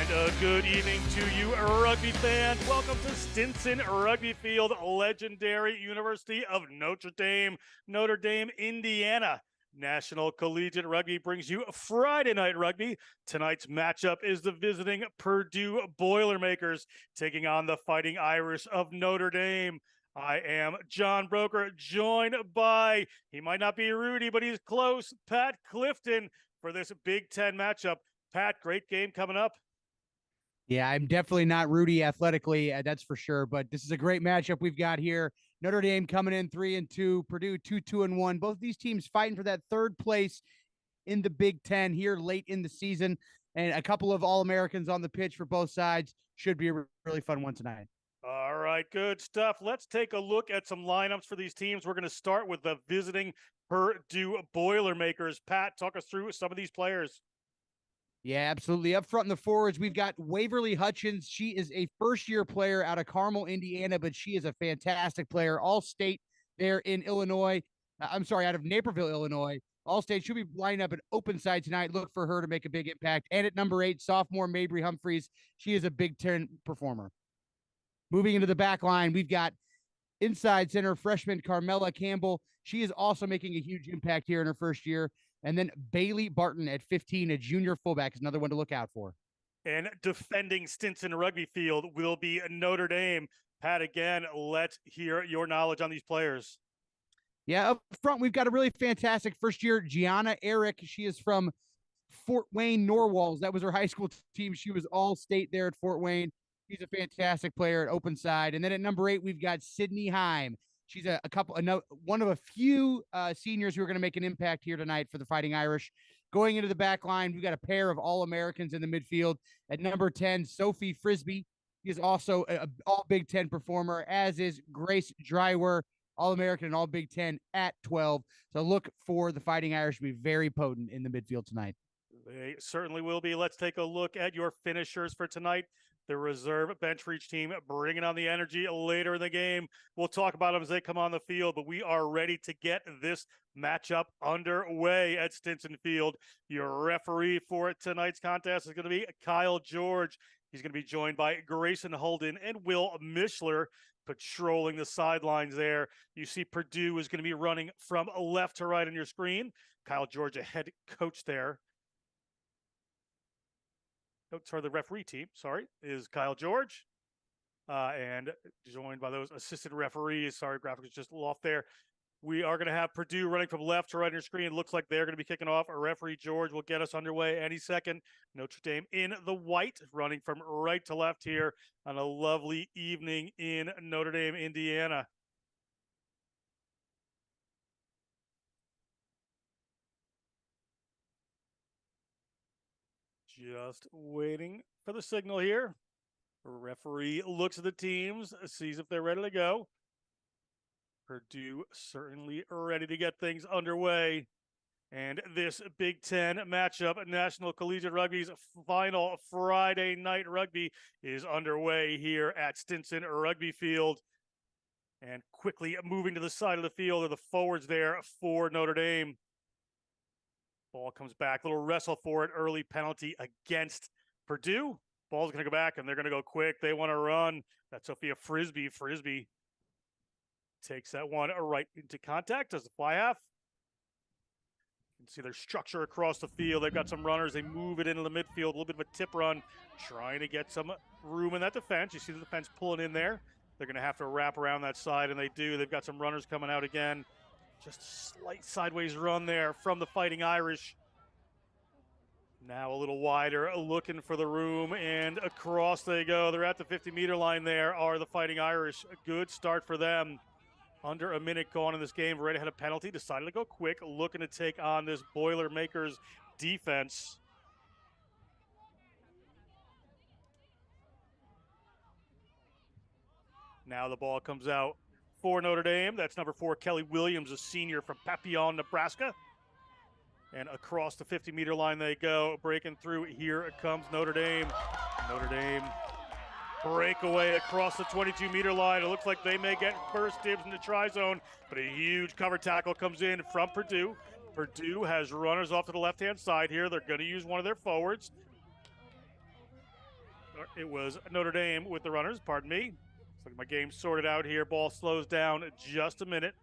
Good evening to you, rugby fans. Welcome to Stinson Rugby Field, legendary University of Notre Dame, Indiana. National Collegiate Rugby brings you Friday Night Rugby. Tonight's matchup is the visiting Purdue Boilermakers taking on the Fighting Irish of Notre Dame. I am John Broker, joined by, he might not be Rudy, but he's close, Pat Clifton, for this Big Ten matchup. Pat, great game coming up. Yeah, I'm definitely not Rudy athletically, that's for sure. But this is a great matchup we've got here. Notre Dame coming in 3-2, Purdue 2-1. Both these teams fighting for that third place in the Big Ten here late in the season, and a couple of All-Americans on the pitch for both sides. Should be a really fun one tonight. All right, good stuff. Let's take a look at some lineups for these teams. We're going to start with the visiting Purdue Boilermakers. Pat, talk us through some of these players. Yeah, absolutely. Up front in the forwards, we've got Waverly Hutchins. She is a first-year player out of Carmel, Indiana, but she is a fantastic player. All-state there in Illinois. Out of Naperville, Illinois. All-state should be lining up an open side tonight. Look for her to make a big impact. And at number 8, sophomore Mabry Humphreys. She is a Big Ten performer. Moving into the back line, we've got inside center freshman Carmela Campbell. She is also making a huge impact here in her first year. And then Bailey Barton at 15, a junior fullback, is another one to look out for. And defending Stinson Rugby Field will be Notre Dame. Pat, again, let's hear your knowledge on these players. Yeah, up front, we've got a really fantastic first year, Gianna Eric. She is from Fort Wayne Norwalls. That was her high school team. She was all state there at Fort Wayne. She's a fantastic player at open side. And then at number 8, we've got Sydney Heim. She's one of a few seniors who are going to make an impact here tonight for the Fighting Irish. Going into the back line, we've got a pair of All-Americans in the midfield. At number 10, Sophie Frisbee. She is also an All-Big Ten performer, as is Grace Drywer, All-American and All-Big Ten at 12. So look for the Fighting Irish to be very potent in the midfield tonight. They certainly will be. Let's take a look at your finishers for tonight. The reserve bench for each team, bringing on the energy later in the game. We'll talk about them as they come on the field, but we are ready to get this matchup underway at Stinson Field. Your referee for tonight's contest is going to be Kyle George. He's going to be joined by Grayson Holden and Will Mishler patrolling the sidelines there. You see Purdue is going to be running from left to right on your screen. Kyle George, a head coach there. The referee team, is Kyle George. And joined by those assistant referees. Sorry, graphics just off there. We are going to have Purdue running from left to right on your screen. It looks like they're going to be kicking off. Our referee, George, will get us underway any second. Notre Dame in the white, running from right to left here on a lovely evening in Notre Dame, Indiana. Just waiting for the signal here. Referee looks at the teams, sees if they're ready to go. Purdue certainly ready to get things underway. And this Big Ten matchup, National Collegiate Rugby's final Friday Night Rugby, is underway here at Stinson Rugby Field. And quickly moving to the side of the field are the forwards there for Notre Dame. Ball comes back, little wrestle for it, early penalty against Purdue. Ball's going to go back, and they're going to go quick. They want to run. That's Sophia Frisbee. Frisbee takes that one right into contact. Does the fly half. You can see their structure across the field. They've got some runners. They move it into the midfield, a little bit of a tip run, trying to get some room in that defense. You see the defense pulling in there. They're going to have to wrap around that side, and they do. They've got some runners coming out again. Just a slight sideways run there from the Fighting Irish. Now a little wider, looking for the room, and across they go. They're at the 50-meter line there, are the Fighting Irish. A good start for them. Under a minute gone in this game, right ahead of penalty. Decided to go quick, looking to take on this Boilermakers defense. Now the ball comes out for Notre Dame. That's number 4, Kelly Williams, a senior from Papillon, Nebraska. And across the 50-meter line they go, breaking through. Here it comes Notre Dame. Notre Dame breakaway across the 22-meter line. It looks like they may get first dibs in the try zone, but a huge cover tackle comes in from Purdue. Purdue has runners off to the left-hand side here. They're going to use one of their forwards. It was Notre Dame with the runners, pardon me. Looks like my game sorted out here. Ball slows down just a minute.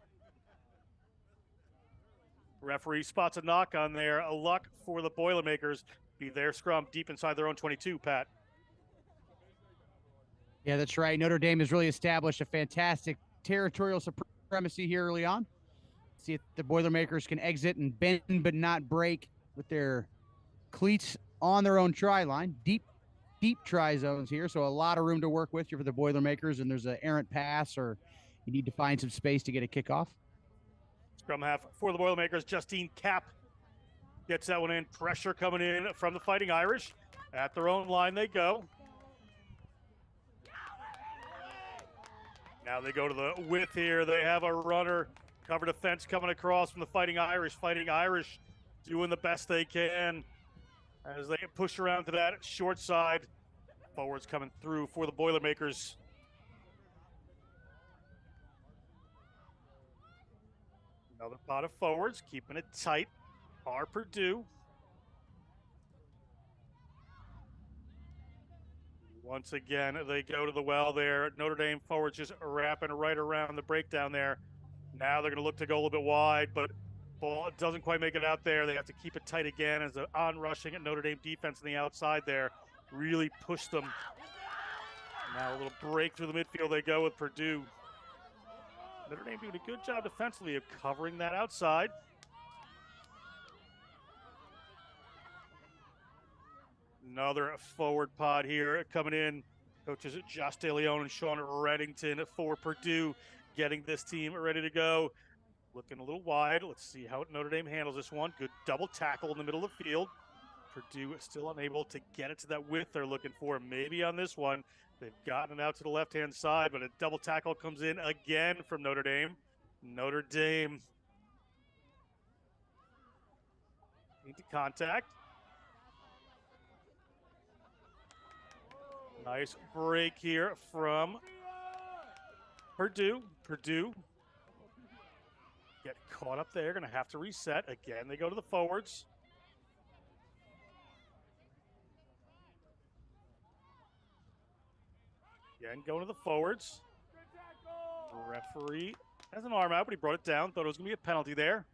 Referee spots a knock on there. A luck for the Boilermakers. Be their scrum deep inside their own 22, Pat. Yeah, that's right. Notre Dame has really established a fantastic territorial supremacy here early on. See if the Boilermakers can exit and bend but not break with their cleats on their own try line. Deep try zones here, so a lot of room to work with for the Boilermakers, and there's an errant pass or you need to find some space to get a kickoff. Scrum half for the Boilermakers. Justine Cap gets that one in. Pressure coming in from the Fighting Irish. At their own line they go. Now they go to the width here. They have a runner. Cover defense coming across from the Fighting Irish. Fighting Irish doing the best they can as they push around to that short side. Forwards coming through for the Boilermakers. Another pot of forwards, keeping it tight. Are Purdue. Once again, they go to the well there. Notre Dame forwards just wrapping right around the breakdown there. Now they're going to look to go a little bit wide, but ball doesn't quite make it out there. They have to keep it tight again as the on-rushing at Notre Dame defense on the outside there really pushed them. Now a little break through the midfield they go with Purdue. Notre Dame doing a good job defensively of covering that outside. Another forward pod here coming in. Coaches Josh DeLeon and Sean Reddington for Purdue getting this team ready to go. Looking a little wide. Let's see how Notre Dame handles this one. Good double tackle in the middle of the field. Purdue still unable to get it to that width they're looking for. Maybe on this one. They've gotten it out to the left-hand side, but a double tackle comes in again from Notre Dame. Notre Dame into contact. Nice break here from Purdue. Purdue get caught up there. Going to have to reset. Again, they go to the forwards. Again, going to the forwards. Referee has an arm out, but he brought it down. Thought it was going to be a penalty there.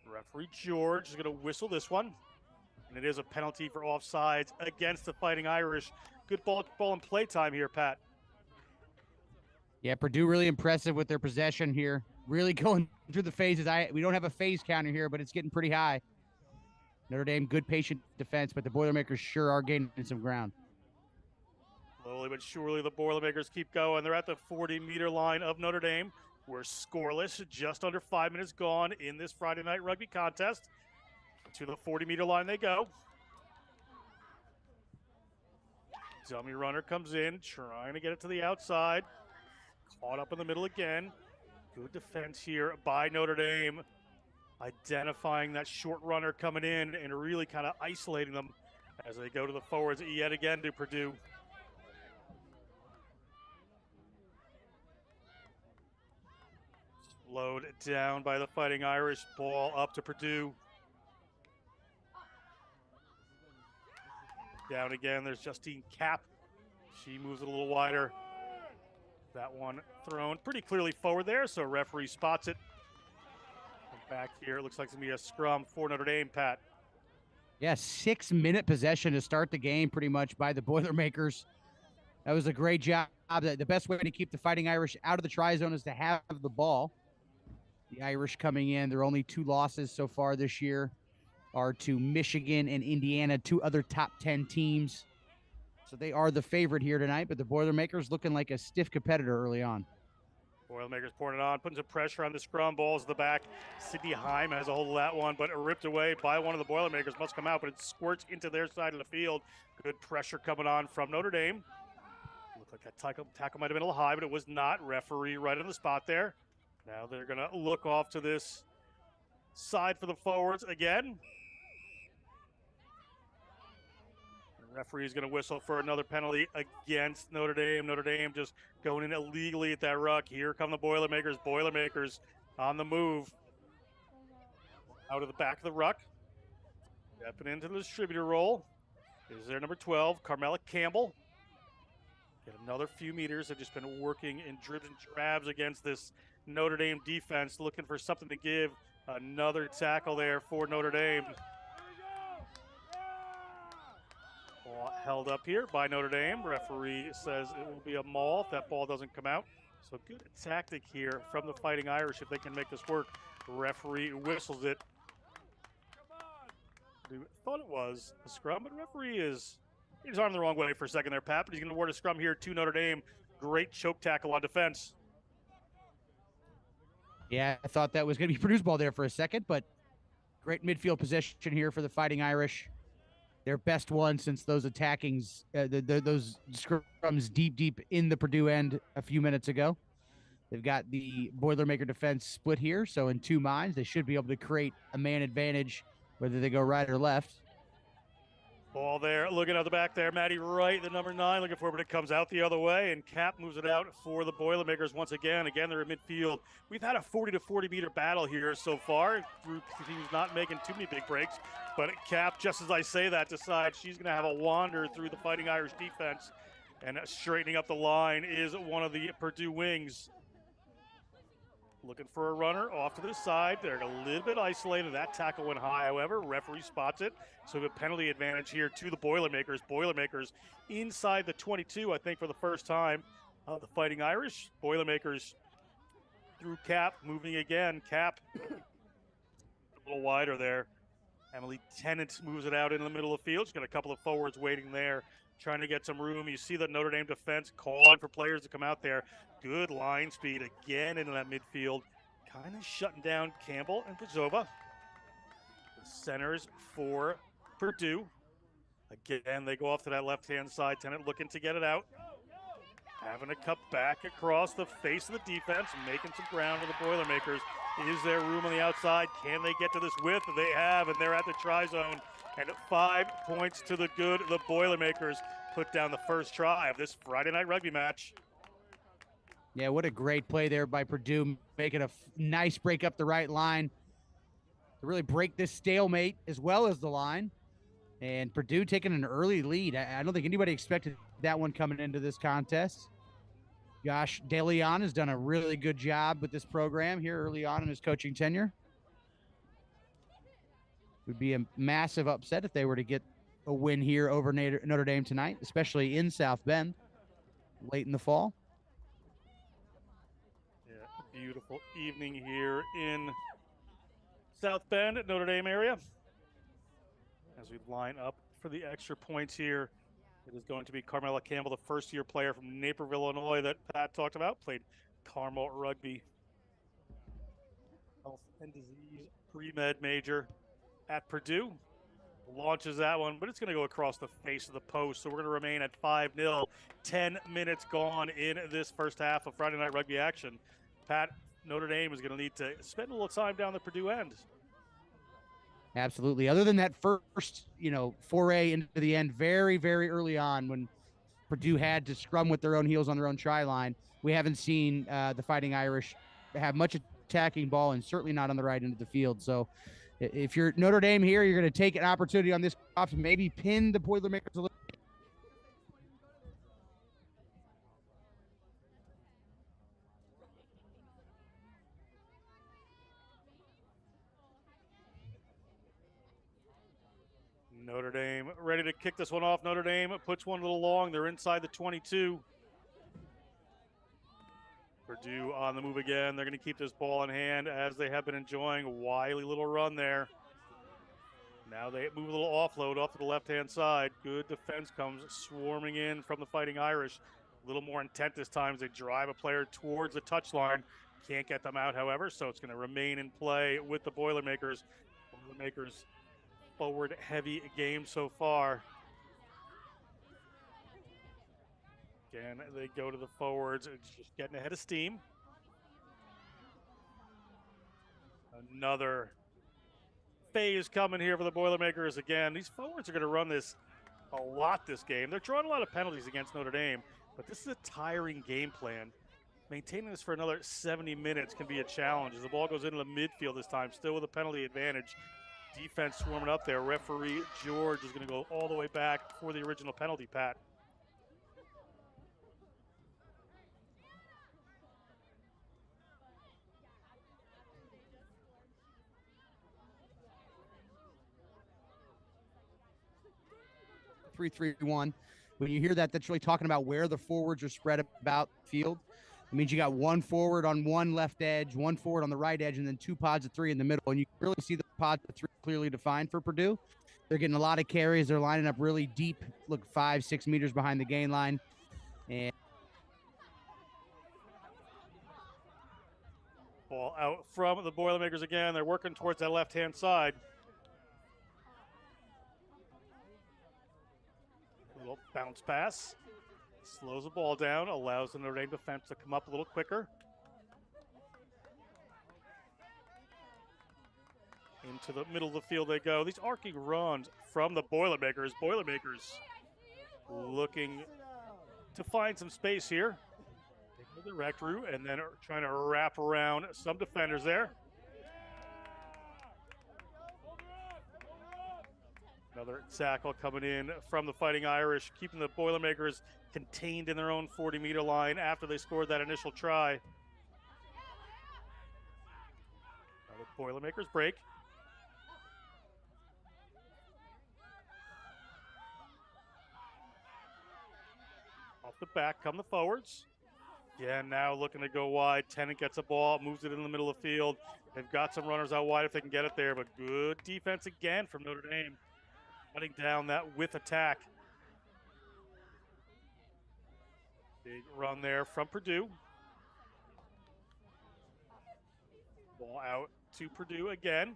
Referee George is going to whistle this one. And it is a penalty for offsides against the Fighting Irish. Good ball and play time here, Pat. Yeah, Purdue really impressive with their possession here. Really going through the phases. We don't have a phase counter here, but it's getting pretty high. Notre Dame, good patient defense, but the Boilermakers sure are gaining some ground. Slowly but surely, the Boilermakers keep going. They're at the 40-meter line of Notre Dame. We're scoreless, just under 5 minutes gone in this Friday Night Rugby contest. To the 40-meter line they go. Dummy runner comes in, trying to get it to the outside. Caught up in the middle again. Good defense here by Notre Dame. Identifying that short runner coming in and really kind of isolating them as they go to the forwards yet again to Purdue. Slowed down by the Fighting Irish. Ball up to Purdue. Down again, there's Justine Cap. She moves it a little wider. That one thrown pretty clearly forward there, so referee spots it. And back here, it looks like it's going to be a scrum for Notre Dame, Pat. Yeah, 6-minute possession to start the game pretty much by the Boilermakers. That was a great job. The best way to keep the Fighting Irish out of the try zone is to have the ball. The Irish coming in, their only 2 losses so far this year are to Michigan and Indiana, 2 other top 10 teams. So they are the favorite here tonight, but the Boilermakers looking like a stiff competitor early on. Boilermakers pouring it on, putting some pressure on the scrum. Balls to the back. Sydney Heim has a hold of that one, but ripped away by one of the Boilermakers. Must come out, but it squirts into their side of the field. Good pressure coming on from Notre Dame. Looked like that tackle might have been a little high, but it was not. Referee right on the spot there. Now they're going to look off to this side for the forwards again. Referee is going to whistle for another penalty against Notre Dame. Notre Dame just going in illegally at that ruck. Here come the Boilermakers. Boilermakers on the move. Out of the back of the ruck. Stepping into the distributor role. is their number 12, Carmela Campbell. Get another few meters. They've just been working in dribs and drabs against this Notre Dame defense, looking for something to give. Another tackle there for Notre Dame. Ball held up here by Notre Dame. Referee says it will be a maul if that ball doesn't come out. So good tactic here from the Fighting Irish if they can make this work. Referee whistles it. Thought it was a scrum, but referee is he's armed the wrong way for a second there, Pat, but he's going to award a scrum here to Notre Dame. Great choke tackle on defense. Yeah, I thought that was going to be Purdue's ball there for a second, but great midfield possession here for the Fighting Irish. Their best one since those attackings, those scrums deep in the Purdue end a few minutes ago. They've got the Boilermaker defense split here, so in two minds, they should be able to create a man advantage, whether they go right or left. Ball there, looking out the back there. Maddie Wright, the number 9, looking for it, but it comes out the other way, and Cap moves it out for the Boilermakers once again. Again, they're in midfield. We've had a 40 to 40 meter battle here so far. Through teams not making too many big breaks, but Cap, just as I say that, decides she's going to have a wander through the Fighting Irish defense, and straightening up the line is one of the Purdue wings. Looking for a runner off to the side. They're a little bit isolated. That tackle went high, however. Referee spots it. So a penalty advantage here to the Boilermakers. Boilermakers inside the 22, I think, for the first time. The Fighting Irish. Boilermakers through Cap, moving again. Cap a little wider there. Emily Tennant moves it out in the middle of the field. She's got a couple of forwards waiting there, trying to get some room. You see the Notre Dame defense calling for players to come out there. Good line speed again into that midfield. Kind of shutting down Campbell and Pazova. The centers for Purdue. Again, they go off to that left-hand side. Tennant looking to get it out. Having to cut back across the face of the defense, making some ground to the Boilermakers. Is there room on the outside? Can they get to this width? They have, and they're at the try zone. And 5 points to the good. The Boilermakers put down the first try of this Friday Night Rugby match. Yeah, what a great play there by Purdue, making a nice break up the right line to really break this stalemate as well as the line. And Purdue taking an early lead. I don't think anybody expected that one coming into this contest. Josh DeLeon has done a really good job with this program here early on in his coaching tenure. It would be a massive upset if they were to get a win here over Notre Dame tonight, especially in South Bend late in the fall. Yeah, beautiful evening here in South Bend at Notre Dame area. As we line up for the extra points here, it is going to be Carmela Campbell, the first-year player from Naperville, Illinois that Pat talked about, played Carmel Rugby. Health and disease pre-med major at Purdue. Launches that one, but it's going to go across the face of the post, so we're going to remain at 5-0. 10 minutes gone in this first half of Friday Night Rugby action. Pat, Notre Dame is going to need to spend a little time down the Purdue end. Absolutely. Other than that first, foray into the end very, very early on when Purdue had to scrum with their own heels on their own try line, we haven't seen the Fighting Irish have much attacking ball, and certainly not on the right end of the field. So if you're Notre Dame here, you're going to take an opportunity on this off to maybe pin the Boilermakers a little. Notre Dame ready to kick this one off. Notre Dame puts one a little long. They're inside the 22. Purdue on the move again. They're going to keep this ball in hand as they have been enjoying. A wily little run there. Now they move a little offload off to the left-hand side. Good defense comes swarming in from the Fighting Irish. A little more intent this time as they drive a player towards the touchline. Can't get them out, however, so it's going to remain in play with the Boilermakers. Boilermakers forward heavy game so far. Again, they go to the forwards. It's just getting ahead of steam. Another phase coming here for the Boilermakers again. These forwards are going to run this a lot this game. They're drawing a lot of penalties against Notre Dame, but this is a tiring game plan. Maintaining this for another 70 minutes can be a challenge as the ball goes into the midfield this time, still with a penalty advantage defense swarming up there. Referee George is going to go all the way back for the original penalty, Pat. Three-three-one. When you hear that, that's really talking about where the forwards are spread about the field. It means you got one forward on one left edge, one forward on the right edge, and then two pods of three in the middle. And you can really see the pods of three clearly defined for Purdue. They're getting a lot of carries. They're lining up really deep, look 5-6 meters behind the gain line. And ball out from the Boilermakers again. They're working towards that left-hand side. Little bounce pass. Slows the ball down, allows the Notre Dame defense to come up a little quicker. Into the middle of the field they go. These arcing runs from the Boilermakers. Boilermakers looking to find some space here. They go the direct route and then are trying to wrap around some defenders there. Another tackle coming in from the Fighting Irish, keeping the Boilermakers contained in their own 40-meter line after they scored that initial try. Now the Boilermakers break. Off the back come the forwards. Yeah, now looking to go wide. Tennant gets a ball, moves it in the middle of the field. They've got some runners out wide if they can get it there, but good defense again from Notre Dame. Cutting down that with attack. Big run there from Purdue. Ball out to Purdue again.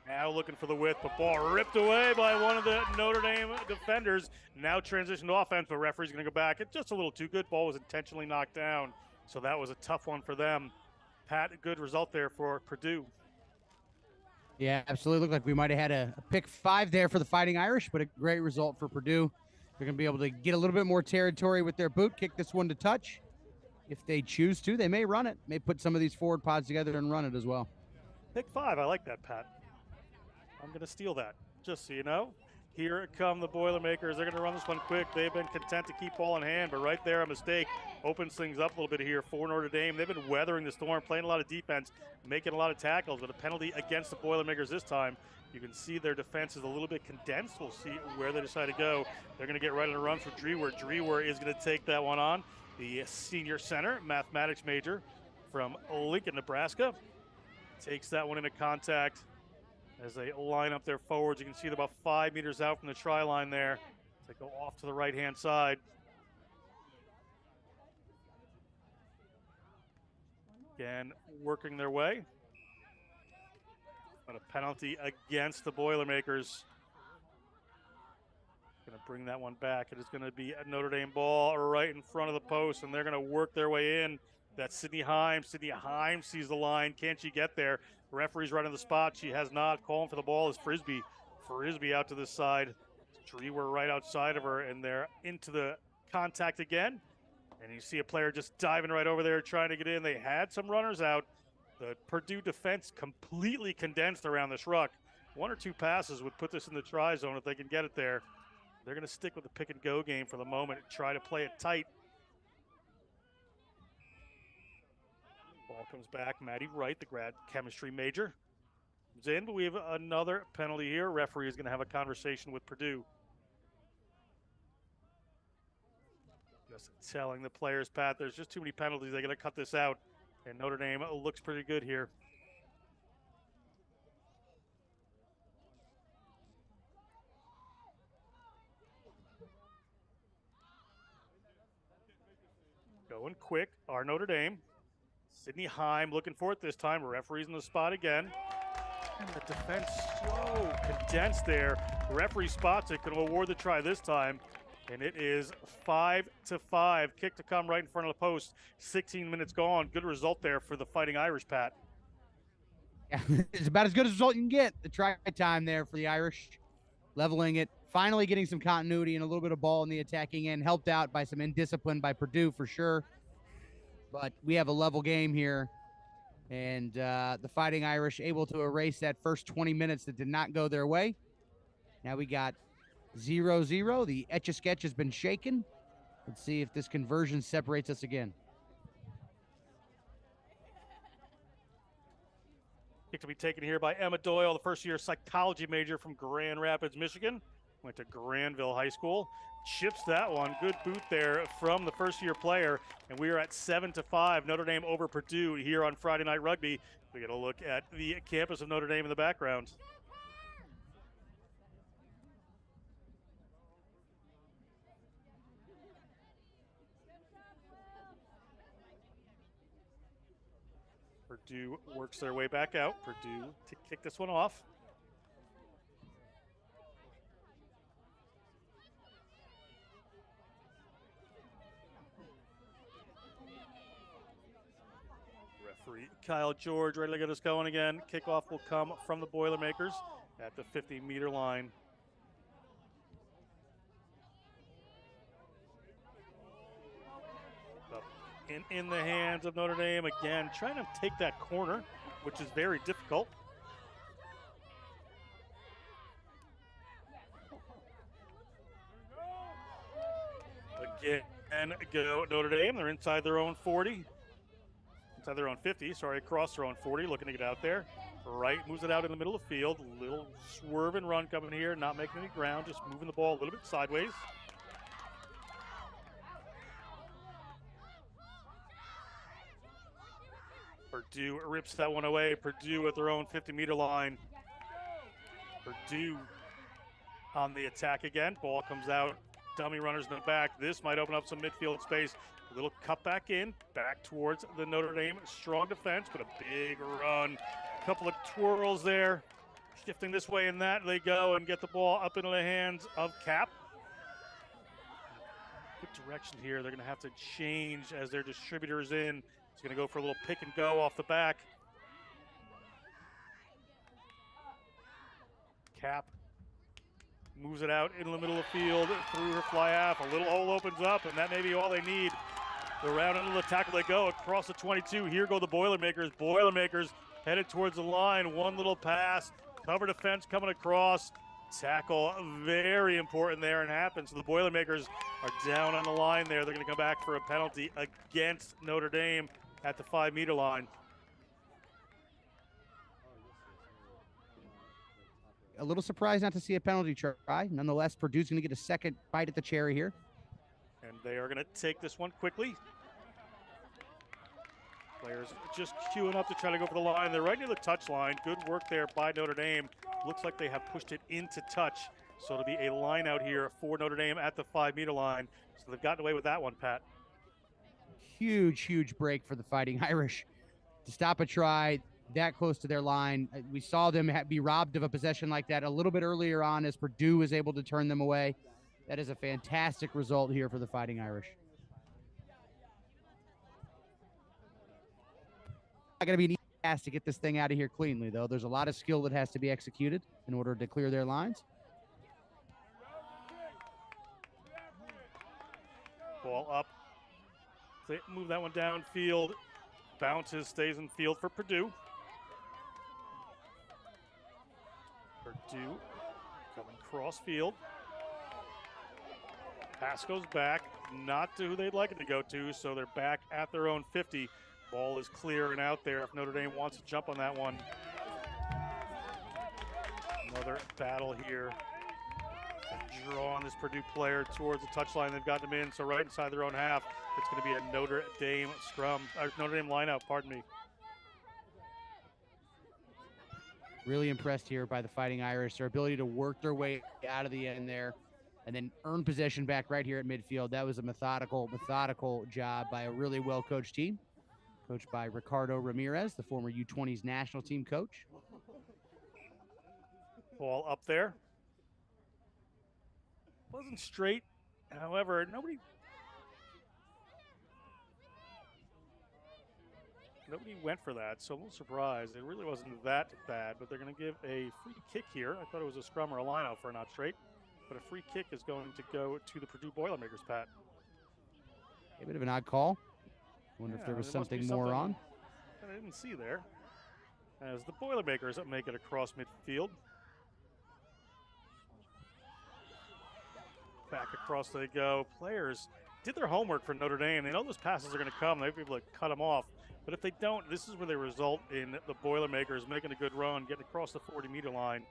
Now looking for the width, but ball ripped away by one of the Notre Dame defenders. Now transition to offense, but referee's going to go back. It's just a little too good. Ball was intentionally knocked down, so that was a tough one for them. Pat, a good result there for Purdue. yeah, absolutely. Looked like we might have had a pick 5 there for the Fighting Irish, but a great result for Purdue. They're going to be able to get a little bit more territory with their boot, kick this one to touch. If they choose to, they may run it, may put some of these forward pods together and run it as well. Pick 5, I like that, Pat. I'm going to steal that, just so you know. Here come the Boilermakers. They're going to run this one quick. They've been content to keep ball in hand, but right there, a mistake opens things up a little bit here for Notre Dame. They've been weathering the storm, playing a lot of defense, making a lot of tackles, but a penalty against the Boilermakers this time. You can see their defense is a little bit condensed. We'll see where they decide to go. They're going to get right on a run for Drewer. Drewer is going to take that one on. The senior center, mathematics major from Lincoln, Nebraska, takes that one into contact. As they line up their forwards, you can see they're about 5 meters out from the try line there. They go off to the right-hand side. Again, working their way. But a penalty against the Boilermakers. Going to bring that one back. It is going to be a Notre Dame ball right in front of the post, and they're going to work their way in. That's Sydney Himes. Sydney Himes sees the line. Can she get there? The referee's right on the spot. She has not. Calling for the ball is Frisbee. Frisbee out to this side. Drewer right outside of her, and they're into the contact again. And you see a player just diving right over there trying to get in. They had some runners out. The Purdue defense completely condensed around this ruck. 1 or 2 passes would put this in the try zone if they can get it there. They're going to stick with the pick-and-go game for the moment, try to play it tight. Ball comes back. Maddie Wright, the grad chemistry major, comes in, but we have another penalty here. Referee is going to have a conversation with Purdue. Just telling the players, Pat, there's just too many penalties. They're going to cut this out. And Notre Dame looks pretty good here. Going quick, our Notre Dame. Sydney Heim looking for it this time. Referee's in the spot again. And the defense so condensed there. The referee spots it, going to award the try this time. And it is 5-5. Kick to come right in front of the post. 16 minutes gone. Good result there for the Fighting Irish, Pat. Yeah, it's about as good a result you can get. The try time there for the Irish. Leveling it. Finally getting some continuity and a little bit of ball in the attacking end. Helped out by some indiscipline by Purdue for sure. But we have a level game here. And the Fighting Irish able to erase that first 20 minutes that did not go their way. Now we got 0-0. The Etch-a-Sketch has been shaken. Let's see if this conversion separates us again. Kick to be taken here by Emma Doyle, the first-year psychology major from Grand Rapids, Michigan. Went to Granville High School. Chips that one. Good boot there from the first-year player. And we are at 7-5. Notre Dame over Purdue here on Friday Night Rugby. We get a look at the campus of Notre Dame in the background. Purdue works their way back out. Purdue to kick this one off. Referee Kyle George ready to get us going again. Kickoff will come from the Boilermakers at the 50-meter line. In the hands of Notre Dame again, trying to take that corner, which is very difficult. Again, go Notre Dame. They're inside their own 40. Inside their own 50, sorry, across their own 40, looking to get out there. Right, moves it out in the middle of the field. Little swerve and run coming here, not making any ground, just moving the ball a little bit sideways. Purdue rips that one away. Purdue at their own 50-meter line. Purdue on the attack again. Ball comes out. Dummy runners in the back. This might open up some midfield space. A little cut back in, back towards the Notre Dame strong defense, but a big run. A couple of twirls there. Shifting this way and that, they go and get the ball up into the hands of Cap. Good direction here. They're going to have to change as their distributors in. It's going to go for a little pick and go off the back. Cap moves it out in the middle of the field through her fly half. A little hole opens up, and that may be all they need. They're round into the tackle. They go across the 22. Here go the Boilermakers. Boilermakers headed towards the line. One little pass. Cover defense coming across. Tackle very important there and happens. So the Boilermakers are down on the line there. They're going to come back for a penalty against Notre Dame at the 5-meter line. A little surprised not to see a penalty try. Nonetheless, Purdue's going to get a second bite at the cherry here. And they are going to take this one quickly. Players just queuing up to try to go for the line. They're right near the touch line. Good work there by Notre Dame. Looks like they have pushed it into touch. So it'll be a line out here for Notre Dame at the 5-meter line. So they've gotten away with that one, Pat. Huge break for the Fighting Irish to stop a try that close to their line. We saw them be robbed of a possession like that a little bit earlier on as Purdue was able to turn them away. That is a fantastic result here for the Fighting Irish. Not going to be an easy task to get this thing out of here cleanly, though. There's a lot of skill that has to be executed in order to clear their lines. Ball up. They move that one downfield. Bounces, stays in field for Purdue. Purdue coming cross field. Pass goes back, not to who they'd like it to go to, so they're back at their own 50. Ball is clear and out there if Notre Dame wants to jump on that one. Another battle here. Drawing this Purdue player towards the touchline. They've got them in, so right inside their own half. It's going to be a Notre Dame scrum, or Notre Dame lineout, pardon me. Really impressed here by the Fighting Irish. Their ability to work their way out of the end there and then earn possession back right here at midfield. That was a methodical job by a really well-coached team. Coached by Ricardo Ramirez, the former U20s national team coach. Ball up there. Wasn't straight. However, nobody went for that, so I'm a little surprised. It really wasn't that bad, but they're going to give a free kick here. I thought it was a scrum or a line-out for a not straight, but a free kick is going to go to the Purdue Boilermakers, Pat. A bit of an odd call. Wonder if there was something more on. that I didn't see there. As the Boilermakers make it across midfield. Back across they go. Players did their homework for Notre Dame. They know those passes are going to come. They'll be able to cut them off. But if they don't, this is where they result in the Boilermakers making a good run, getting across the 40-meter line.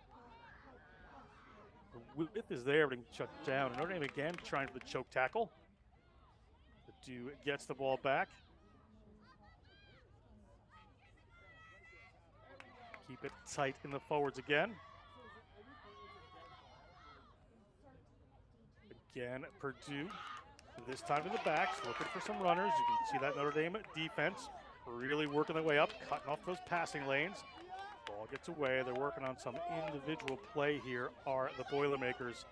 The width is there, but shut down. Notre Dame again trying for the choke tackle. Purdue gets the ball back. Keep it tight in the forwards again. Again, Purdue, this time to the backs, looking for some runners. You can see that Notre Dame defense really working their way up, cutting off those passing lanes. Ball gets away. They're working on some individual play here, are the Boilermakers.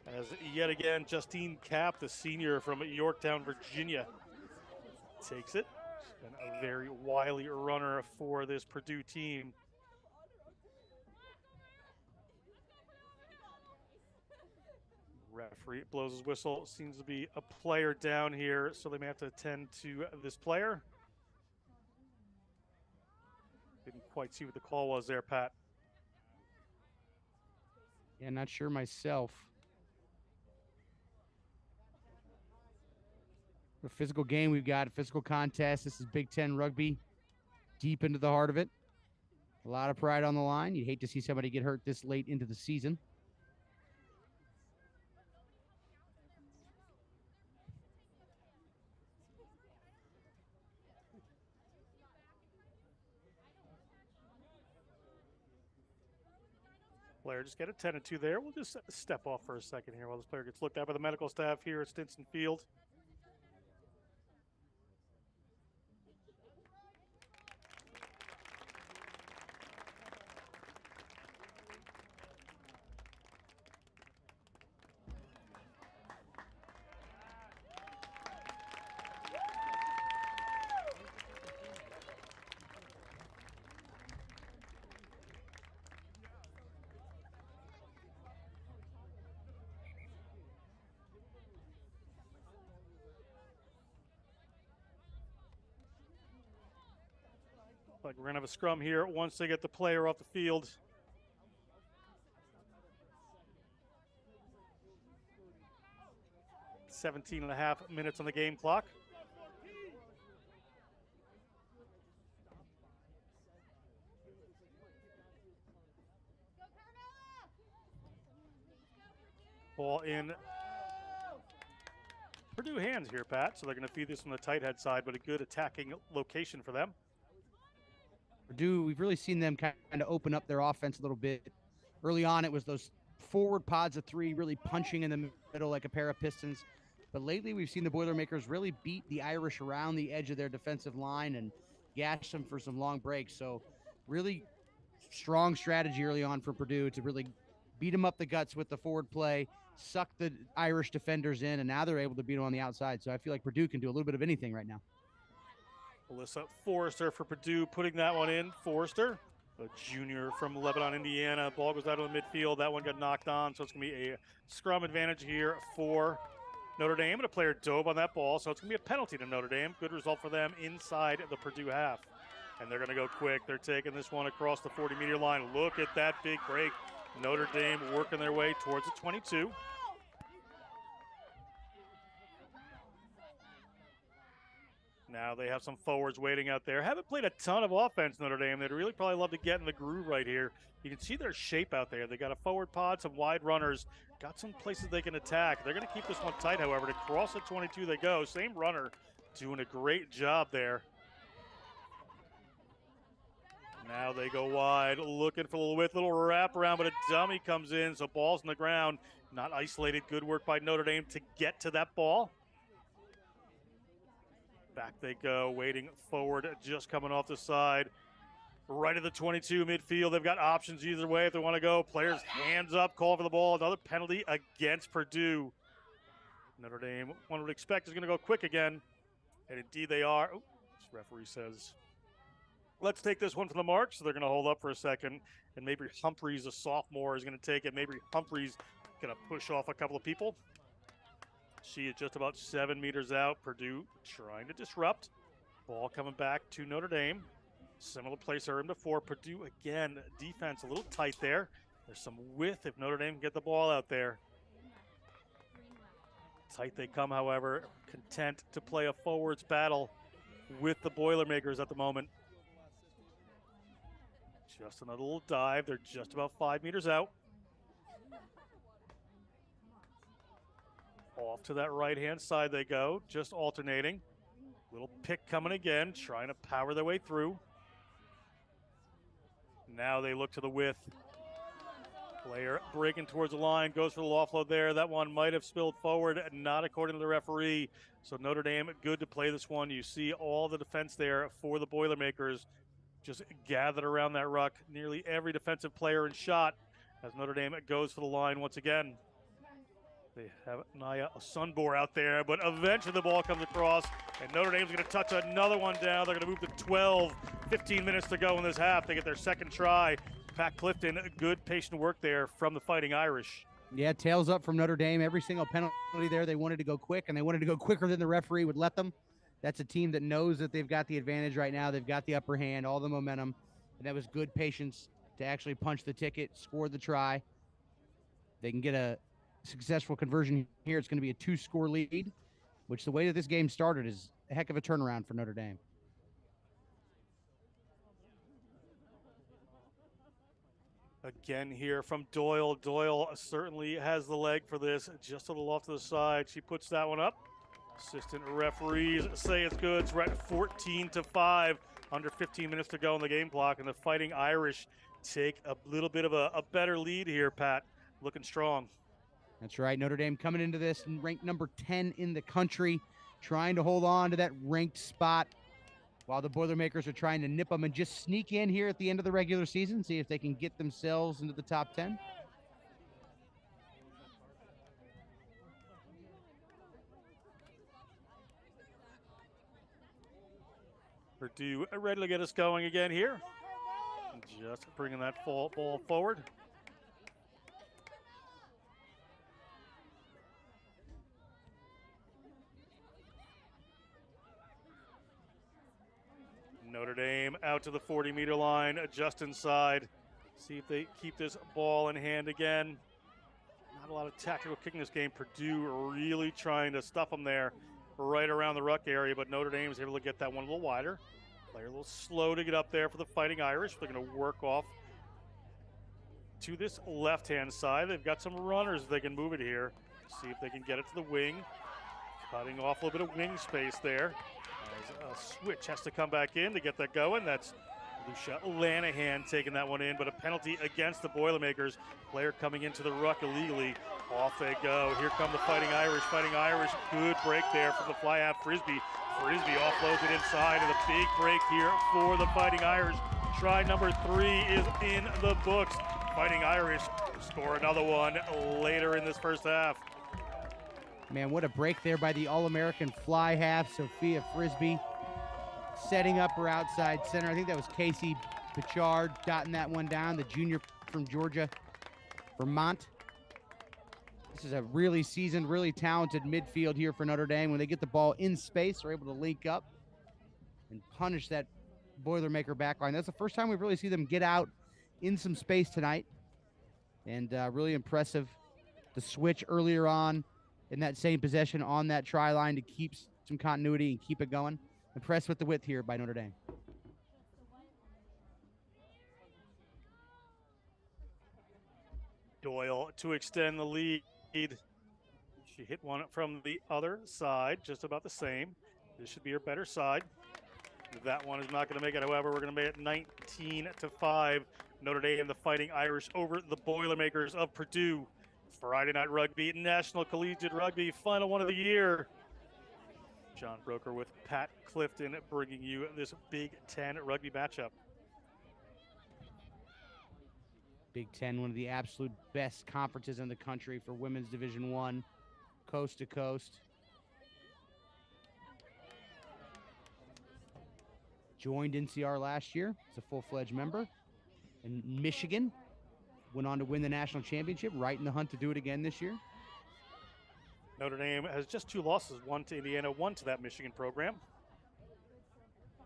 As yet again, Justine Kapp, the senior from Yorktown, Virginia, takes it. She's been a very wily runner for this Purdue team. Referee blows his whistle. Seems to be a player down here, so they may have to attend to this player. Didn't quite see what the call was there, Pat. Yeah, not sure myself. A physical game we've got, a physical contest. This is Big Ten rugby, deep into the heart of it. A lot of pride on the line. You'd hate to see somebody get hurt this late into the season. Player just get attended to there. We'll just step off for a second here while this player gets looked at by the medical staff here at Stinson Field. Like we're going to have a scrum here once they get the player off the field. .17.5 minutes on the game clock. Ball in Purdue hands here, Pat. So they're going to feed this from the tight head side, but a good attacking location for them. Purdue, we've really seen them kind of open up their offense a little bit. Early on, it was those forward pods of three really punching in the middle like a pair of Pistons. But lately, we've seen the Boilermakers really beat the Irish around the edge of their defensive line and gash them for some long breaks. So really strong strategy early on for Purdue to really beat them up the guts with the forward play, suck the Irish defenders in, and now they're able to beat them on the outside. So I feel like Purdue can do a little bit of anything right now. Alyssa Forrester for Purdue putting that one in. Forrester, a junior from Lebanon, Indiana. Ball goes out of the midfield. That one got knocked on, so it's going to be a scrum advantage here for Notre Dame. And a player dove on that ball, so it's going to be a penalty to Notre Dame. Good result for them inside the Purdue half. And they're going to go quick. They're taking this one across the 40-meter line. Look at that big break. Notre Dame working their way towards the 22. Now they have some forwards waiting out there. Haven't played a ton of offense, Notre Dame. They'd really probably love to get in the groove right here. You can see their shape out there. They got a forward pod, some wide runners, got some places they can attack. They're going to keep this one tight, however. To cross the 22 they go. Same runner doing a great job there. Now they go wide, looking for a little width, little wrap around, but a dummy comes in, so ball's on the ground. Not isolated. Good work by Notre Dame to get to that ball. Back they go, waiting forward, just coming off the side. Right at the 22 midfield. They've got options either way if they want to go. Players hands up, call for the ball. Another penalty against Purdue. Notre Dame, one would expect, is going to go quick again. And indeed they are. Oh, this referee says, let's take this one from the mark. So they're going to hold up for a second. And maybe Humphreys, a sophomore, is going to take it. Maybe Humphreys going to push off a couple of people. She is just about 7 meters out. Purdue trying to disrupt. Ball coming back to Notre Dame. Similar place I heard before. Purdue, again, defense a little tight there. There's some width if Notre Dame can get the ball out there. Tight they come, however, content to play a forwards battle with the Boilermakers at the moment. Just another little dive. They're just about 5 meters out. Off to that right-hand side they go, just alternating. Little pick coming again, trying to power their way through. Now they look to the width. Player breaking towards the line, goes for the offload there. That one might have spilled forward, not according to the referee. So Notre Dame, good to play this one. You see all the defense there for the Boilermakers just gathered around that ruck. Nearly every defensive player in shot as Notre Dame goes for the line once again. They have Naya Sunbor out there, but eventually the ball comes across, and Notre Dame's going to touch another one down. They're going to move to 12, 15 minutes to go in this half. They get their second try. Pat Clifton, good patient work there from the Fighting Irish. Yeah, tails up from Notre Dame. Every single penalty there, they wanted to go quick, and they wanted to go quicker than the referee would let them. That's a team that knows that they've got the advantage right now. They've got the upper hand, all the momentum, and that was good patience to actually punch the ticket, score the try. They can get a successful conversion here. It's going to be a 2-score lead, which the way that this game started is a heck of a turnaround for Notre Dame. Again here from Doyle. Doyle certainly has the leg for this, just a little off to the side. She puts that one up. Assistant referees say it's good. It's right at 14-5, under 15 minutes to go on the game clock, and the Fighting Irish take a little bit of a better lead here, Pat. Looking strong. That's right. Notre Dame coming into this ranked number 10 in the country, trying to hold on to that ranked spot while the Boilermakers are trying to nip them and just sneak in here at the end of the regular season, see if they can get themselves into the top 10. Purdue ready to get us going again here. Just bringing that ball forward. Notre Dame out to the 40-meter line, just inside. See if they keep this ball in hand again. Not a lot of tactical kicking this game. Purdue really trying to stuff them there right around the ruck area, but Notre Dame is able to get that one a little wider. Player a little slow to get up there for the Fighting Irish. They're going to work off to this left-hand side. They've got some runners. They can move it here. See if they can get it to the wing. Cutting off a little bit of wing space there. As a switch has to come back in to get that going. That's Lucia Lanahan taking that one in, but a penalty against the Boilermakers. Player coming into the ruck illegally. Off they go. Here come the Fighting Irish. Fighting Irish, good break there from the fly half Frisbee. Frisbee offloads it inside, and a big break here for the Fighting Irish. Try number 3 is in the books. Fighting Irish score another one later in this first half. Man, what a break there by the All-American fly half, Sophia Frisbee, setting up her outside center. I think that was Casey Pichard dotting that one down, the junior from Georgia, Vermont. This is a really seasoned, really talented midfield here for Notre Dame. When they get the ball in space, they're able to link up and punish that Boilermaker backline. That's the first time we've really seen them get out in some space tonight. And really impressive. The switch earlier on in that same possession on that try line to keep some continuity and keep it going. Impressed with the width here by Notre Dame. Doyle to extend the lead. She hit one from the other side, just about the same. This should be her better side. That one is not going to make it. However, we're going to make it 19-5. Notre Dame, the Fighting Irish, over the Boilermakers of Purdue. Friday Night Rugby, National Collegiate Rugby, final one of the year. John Broker with Pat Clifton bringing you this Big Ten rugby matchup. Big Ten, one of the absolute best conferences in the country for women's Division I, coast to coast. Joined NCR last year as a full-fledged member. And Michigan went on to win the national championship, right in the hunt to do it again this year. Notre Dame has just 2 losses, one to Indiana, one to that Michigan program.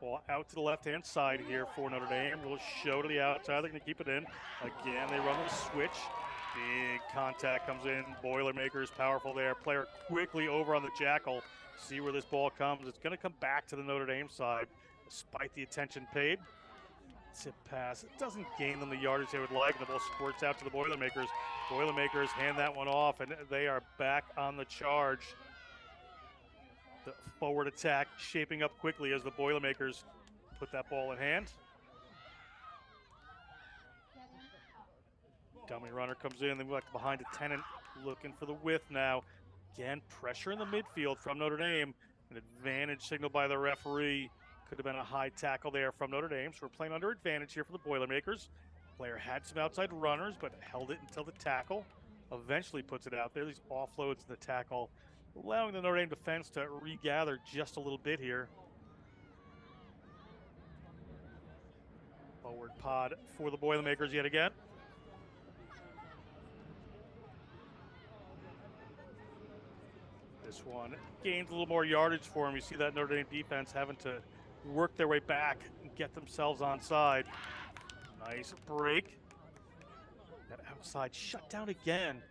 Ball out to the left-hand side here for Notre Dame. Little show to the outside. They're going to keep it in. Again, they run the switch. Big contact comes in. Boilermakers powerful there. Player quickly over on the jackal. See where this ball comes. It's going to come back to the Notre Dame side despite the attention paid. Tip pass. It doesn't gain them the yardage they would like. And the ball squirts out to the Boilermakers. Boilermakers hand that one off, and they are back on the charge. The forward attack shaping up quickly as the Boilermakers put that ball in hand. Dummy runner comes in, then we like behind a Tennant, looking for the width now. Again, pressure in the midfield from Notre Dame. An advantage signal by the referee. Could have been a high tackle there from Notre Dame. So we're playing under advantage here for the Boilermakers. Player had some outside runners, but held it until the tackle. Eventually puts it out there. These offloads to the tackle, allowing the Notre Dame defense to regather just a little bit here. Forward pod for the Boilermakers yet again. This one gains a little more yardage for him. You see that Notre Dame defense having to work their way back and get themselves onside. Nice break. That outside shut down again.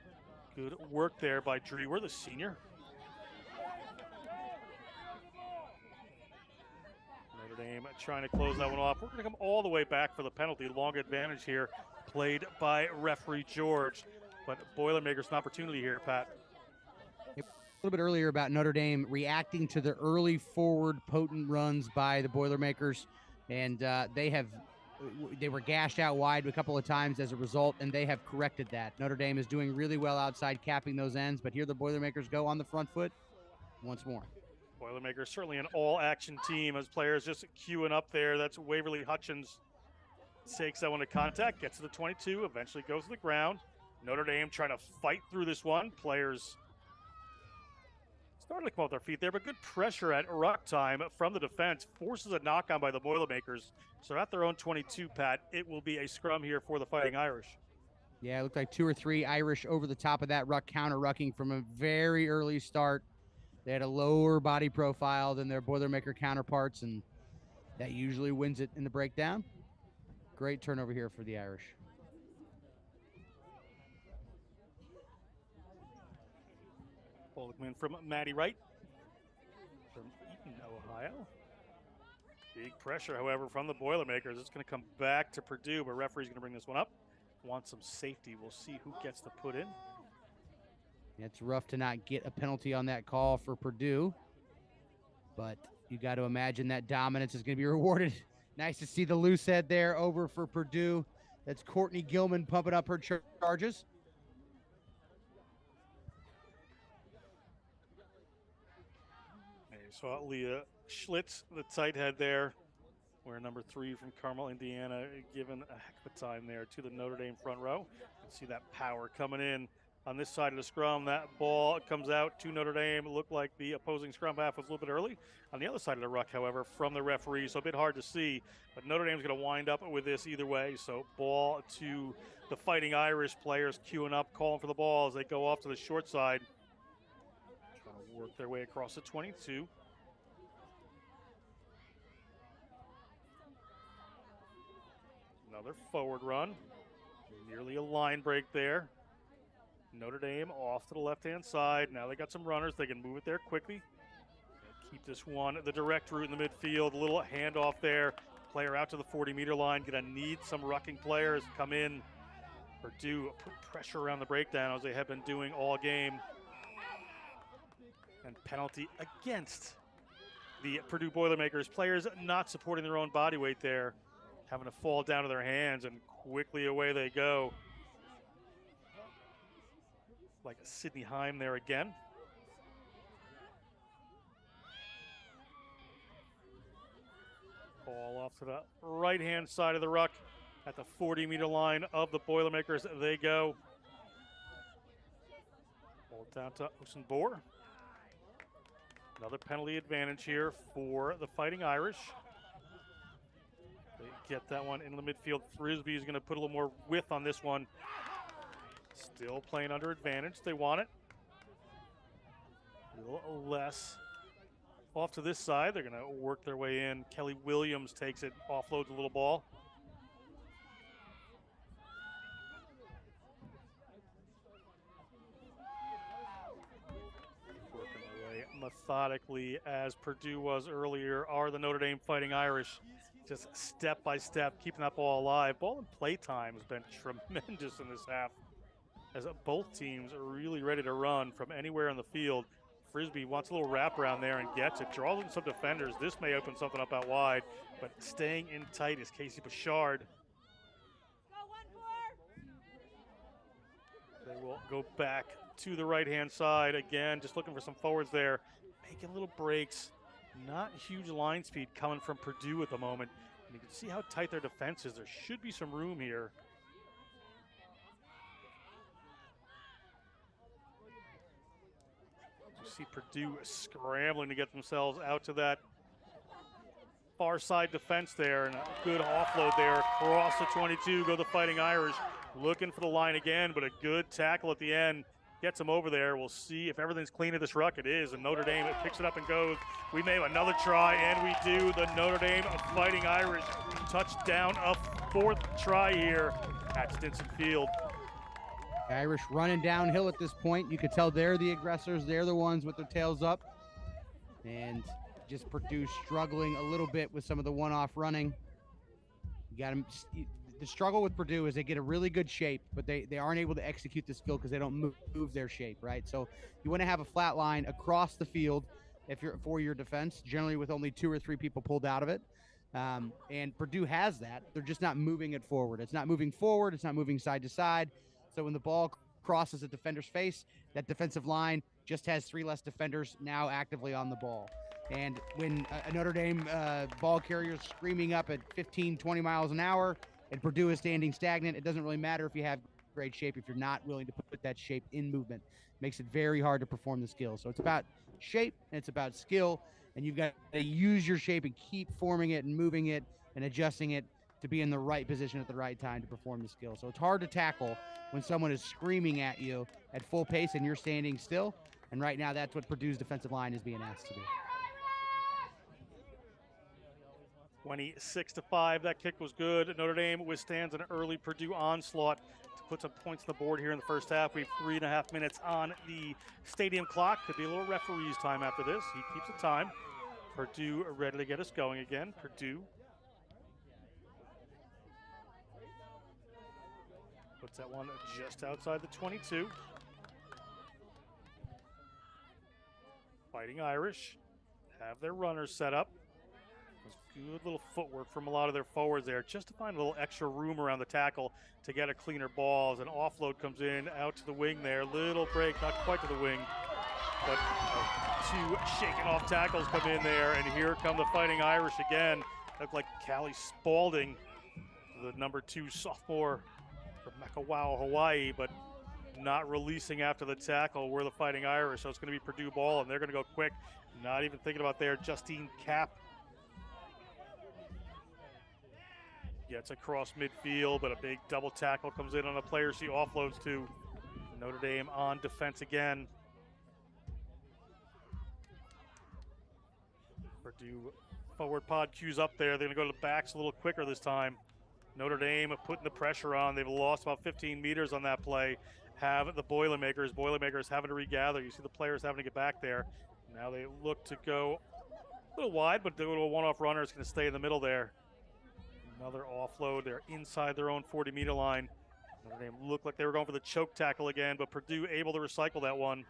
Good work there by Drewer, the senior. Notre Dame trying to close that one off. We're going to come all the way back for the penalty. Long advantage here played by referee George. But Boilermakers an opportunity here, Pat. A little bit earlier about Notre Dame reacting to the early forward potent runs by the Boilermakers, and they were gashed out wide a couple of times as a result, and they have corrected that. Notre Dame is doing really well outside capping those ends, but here the Boilermakers go on the front foot once more. Boilermakers certainly an all-action team as players just queuing up there. That's Waverly Hutchins. Takes that one to contact, gets to the 22, eventually goes to the ground. Notre Dame trying to fight through this one. Players starting to come off their feet there, but good pressure at ruck time from the defense. Forces a knock on by the Boilermakers. So at their own 22, Pat, it will be a scrum here for the Fighting Irish. Yeah, it looked like 2 or 3 Irish over the top of that ruck, counter-rucking from a very early start. They had a lower body profile than their Boilermaker counterparts, and that usually wins it in the breakdown. Great turnover here for the Irish. Ball coming in from Maddie Wright from Eaton, Ohio. Big pressure, however, from the Boilermakers. It's going to come back to Purdue, but referee's going to bring this one up. Want some safety. We'll see who gets the put in. It's rough to not get a penalty on that call for Purdue, but you got to imagine that dominance is going to be rewarded. Nice to see the loose head there over for Purdue. That's Courtney Gilman pumping up her charges. You saw Leah Schlitz, the tight head there, where number 3 from Carmel, Indiana, given a heck of a time there to the Notre Dame front row. You can see that power coming in on this side of the scrum. That ball comes out to Notre Dame. It looked like the opposing scrum half was a little bit early. On the other side of the ruck, however, from the referee, so a bit hard to see. But Notre Dame's going to wind up with this either way. So ball to the Fighting Irish players queuing up, calling for the ball as they go off to the short side. Trying to work their way across the 22. Another forward run. Nearly a line break there. Notre Dame off to the left-hand side. Now they got some runners. They can move it there quickly. Keep this one the direct route in the midfield. A little handoff there. Player out to the 40-meter line. Gonna need some rucking players come in. Purdue put pressure around the breakdown as they have been doing all game. And penalty against the Purdue Boilermakers. Players not supporting their own body weight there. Having to fall down to their hands, and quickly away they go. Like a Sidney Heim there again. Ball off to the right-hand side of the ruck at the 40-meter line of the Boilermakers. They go. Ball down to Osenbohr. Another penalty advantage here for the Fighting Irish. They get that one in the midfield. Frisbee is going to put a little more width on this one. Still playing under advantage. They want it. A little less off to this side. They're going to work their way in. Kelly Williams takes it, offloads a little ball. Working their way methodically, as Purdue was earlier, are the Notre Dame Fighting Irish. Just step by step, keeping that ball alive. Ball and play time has been tremendous in this half, as both teams are really ready to run from anywhere in the field. Frisbee wants a little wrap around there and gets it. Draws in some defenders. This may open something up out wide, but staying in tight is Casey Bouchard. They will go back to the right-hand side again, just looking for some forwards there, making little breaks. Not huge line speed coming from Purdue at the moment. And you can see how tight their defense is. There should be some room here. You see Purdue scrambling to get themselves out to that far side defense there, and a good offload there across the 22. Go the Fighting Irish, looking for the line again, but a good tackle at the end gets them over there. We'll see if everything's clean at this ruck. It is, and Notre Dame, it picks it up and goes. We may have another try, and we do. The Notre Dame Fighting Irish touchdown, a fourth try here at Stinson Field. The Irish running downhill at this point. You could tell they're the aggressors. They're the ones with their tails up. And just Purdue struggling a little bit with some of the one-off running. You got them. The struggle with Purdue is they get a really good shape, but they aren't able to execute the skill because they don't move their shape, right? So you want to have a flat line across the field if you're for your defense, generally with only 2 or 3 people pulled out of it. And Purdue has that. They're just not moving it forward. It's not moving forward. It's not moving side to side. So when the ball crosses a defender's face, that defensive line just has 3 less defenders now actively on the ball. And when a Notre Dame ball carrier is screaming up at 15, 20 miles an hour, and Purdue is standing stagnant, it doesn't really matter if you have great shape if you're not willing to put that shape in movement. It makes it very hard to perform the skill. So it's about shape and it's about skill, and you've got to use your shape and keep forming it and moving it and adjusting it to be in the right position at the right time to perform the skill. So it's hard to tackle when someone is screaming at you at full pace and you're standing still. And right now that's what Purdue's defensive line is being asked to do. 26-5, that kick was good. Notre Dame withstands an early Purdue onslaught to put some points on the board here in the first half. We have 3.5 minutes on the stadium clock. Could be a little referee's time after this. He keeps the time. Purdue ready to get us going again. Purdue puts that one just outside the 22. Fighting Irish have their runners set up. Good little footwork from a lot of their forwards there, just to find a little extra room around the tackle to get a cleaner ball. As an offload comes in out to the wing there. Little break, not quite to the wing, but 2 shaken off tackles come in there, and here come the Fighting Irish again. Look like Callie Spaulding, the number 2 sophomore from Makawao, Hawaii, but not releasing after the tackle. We're the Fighting Irish, so it's going to be Purdue ball, and they're going to go quick. Not even thinking about there. Justine Kapp gets across midfield, but a big double tackle comes in on a player she offloads to. Notre Dame on defense again. Purdue forward pod cues up there. They're going to go to the backs a little quicker this time. Notre Dame putting the pressure on. They've lost about 15 meters on that play. Have the Boilermakers. Boilermakers having to regather. You see the players having to get back there. Now they look to go a little wide, but they go to a one-off runner. It's going to stay in the middle there. Another offload. They're inside their own 40-meter line. Notre Dame looked like they were going for the choke tackle again, but Purdue able to recycle that one.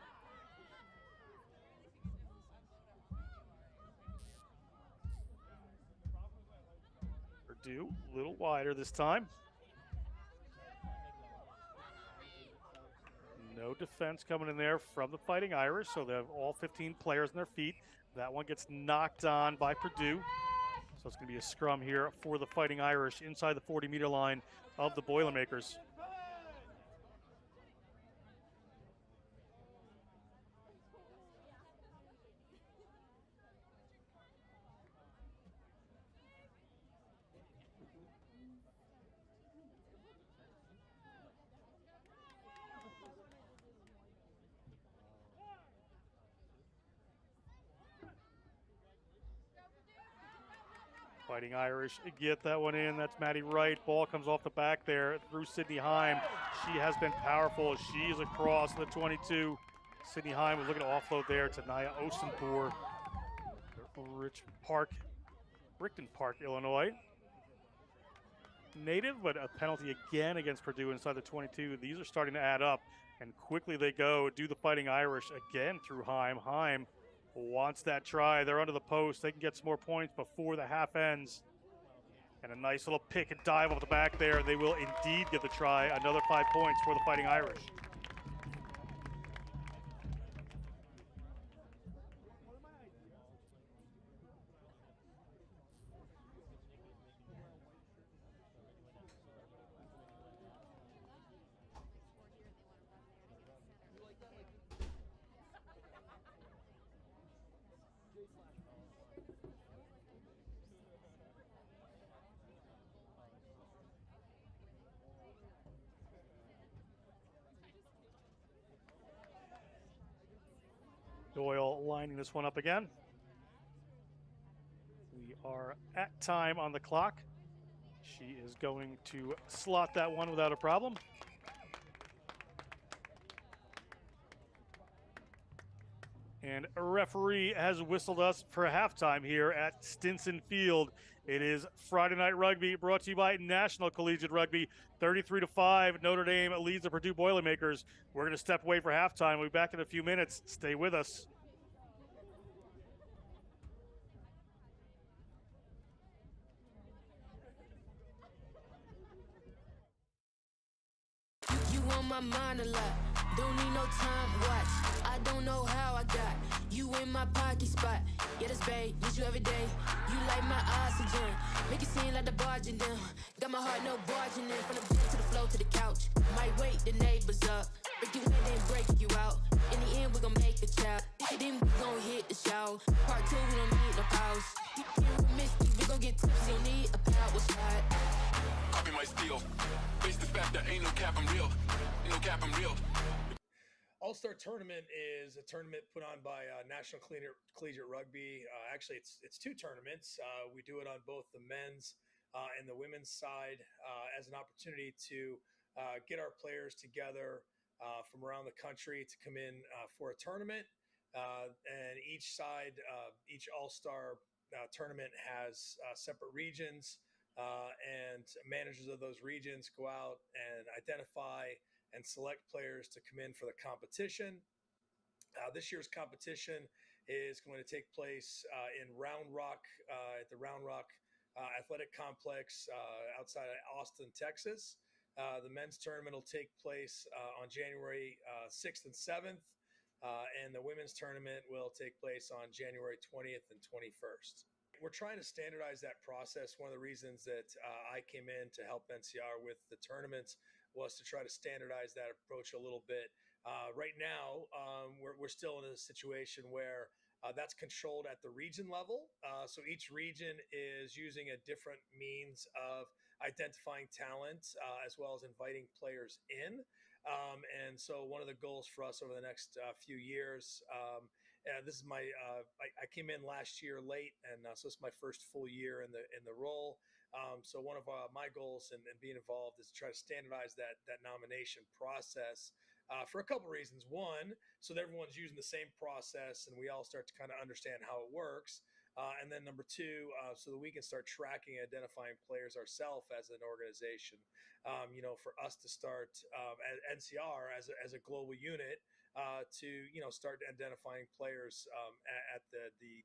Purdue a little wider this time. No defense coming in there from the Fighting Irish, so they have all 15 players on their feet. That one gets knocked on by Purdue. So it's going to be a scrum here for the Fighting Irish inside the 40-meter line of the Boilermakers. Fighting Irish get that one in. That's Maddie Wright. Ball comes off the back there through Sydney Heim. She has been powerful. She is across the 22. Sydney Heim was looking to offload there to Naya Osenthor. Brickton Park, Illinois. Native, but a penalty again against Purdue inside the 22. These are starting to add up, and quickly they go. Do the Fighting Irish again through Heim. Heim wants that try. They're under the post. They can get some more points before the half ends. And a nice little pick and dive off the back there. They will indeed get the try. Another 5 points for the Fighting Irish. Doyle lining this one up again. We are at time on the clock. She is going to slot that one without a problem. And a referee has whistled us for halftime here at Stinson Field. It is Friday Night Rugby, brought to you by National Collegiate Rugby. 33-5, Notre Dame leads the Purdue Boilermakers. We're going to step away for halftime. We'll be back in a few minutes. Stay with us. You on my mind a lot. Don't need no time watch. I don't know how I got you in my pocket spot. Yeah, that's babe, need you every day. You like my oxygen, make it seem like the barging down. Got my heart no barging in. From the bed to the floor to the couch. Might wake the neighbors up. Break you in, then break you out. In the end, we gon' make the child. Then we gon' hit the shower. Part 2, we don't need no pause. You can't miss me, we gon' get tipsy. Don't need a power slide. Copy my steel. Face the fact that ain't no cap, I'm real. Ain't no cap, I'm real. All-Star Tournament is a tournament put on by National Collegiate Rugby. Actually, it's two tournaments. We do it on both the men's and the women's side as an opportunity to get our players together from around the country to come in for a tournament. And each side, each All-Star tournament has separate regions, and managers of those regions go out and identify and select players to come in for the competition. This year's competition is going to take place in Round Rock, at the Round Rock Athletic Complex outside of Austin, Texas. The men's tournament will take place on January 6th and 7th, and the women's tournament will take place on January 20th and 21st. We're trying to standardize that process. One of the reasons that I came in to help NCR with the tournaments was to try to standardize that approach a little bit. Right now, we're still in a situation where that's controlled at the region level. So each region is using a different means of identifying talent as well as inviting players in. And so one of the goals for us over the next few years, this is my I came in last year late, and so it's my first full year in the role. So one of my goals and being involved is to try to standardize that nomination process for a couple of reasons. One, so that everyone's using the same process and we all start to kind of understand how it works. And then number two, so that we can start tracking and identifying players ourselves as an organization. For us to start at NCR as a global unit to start identifying players at the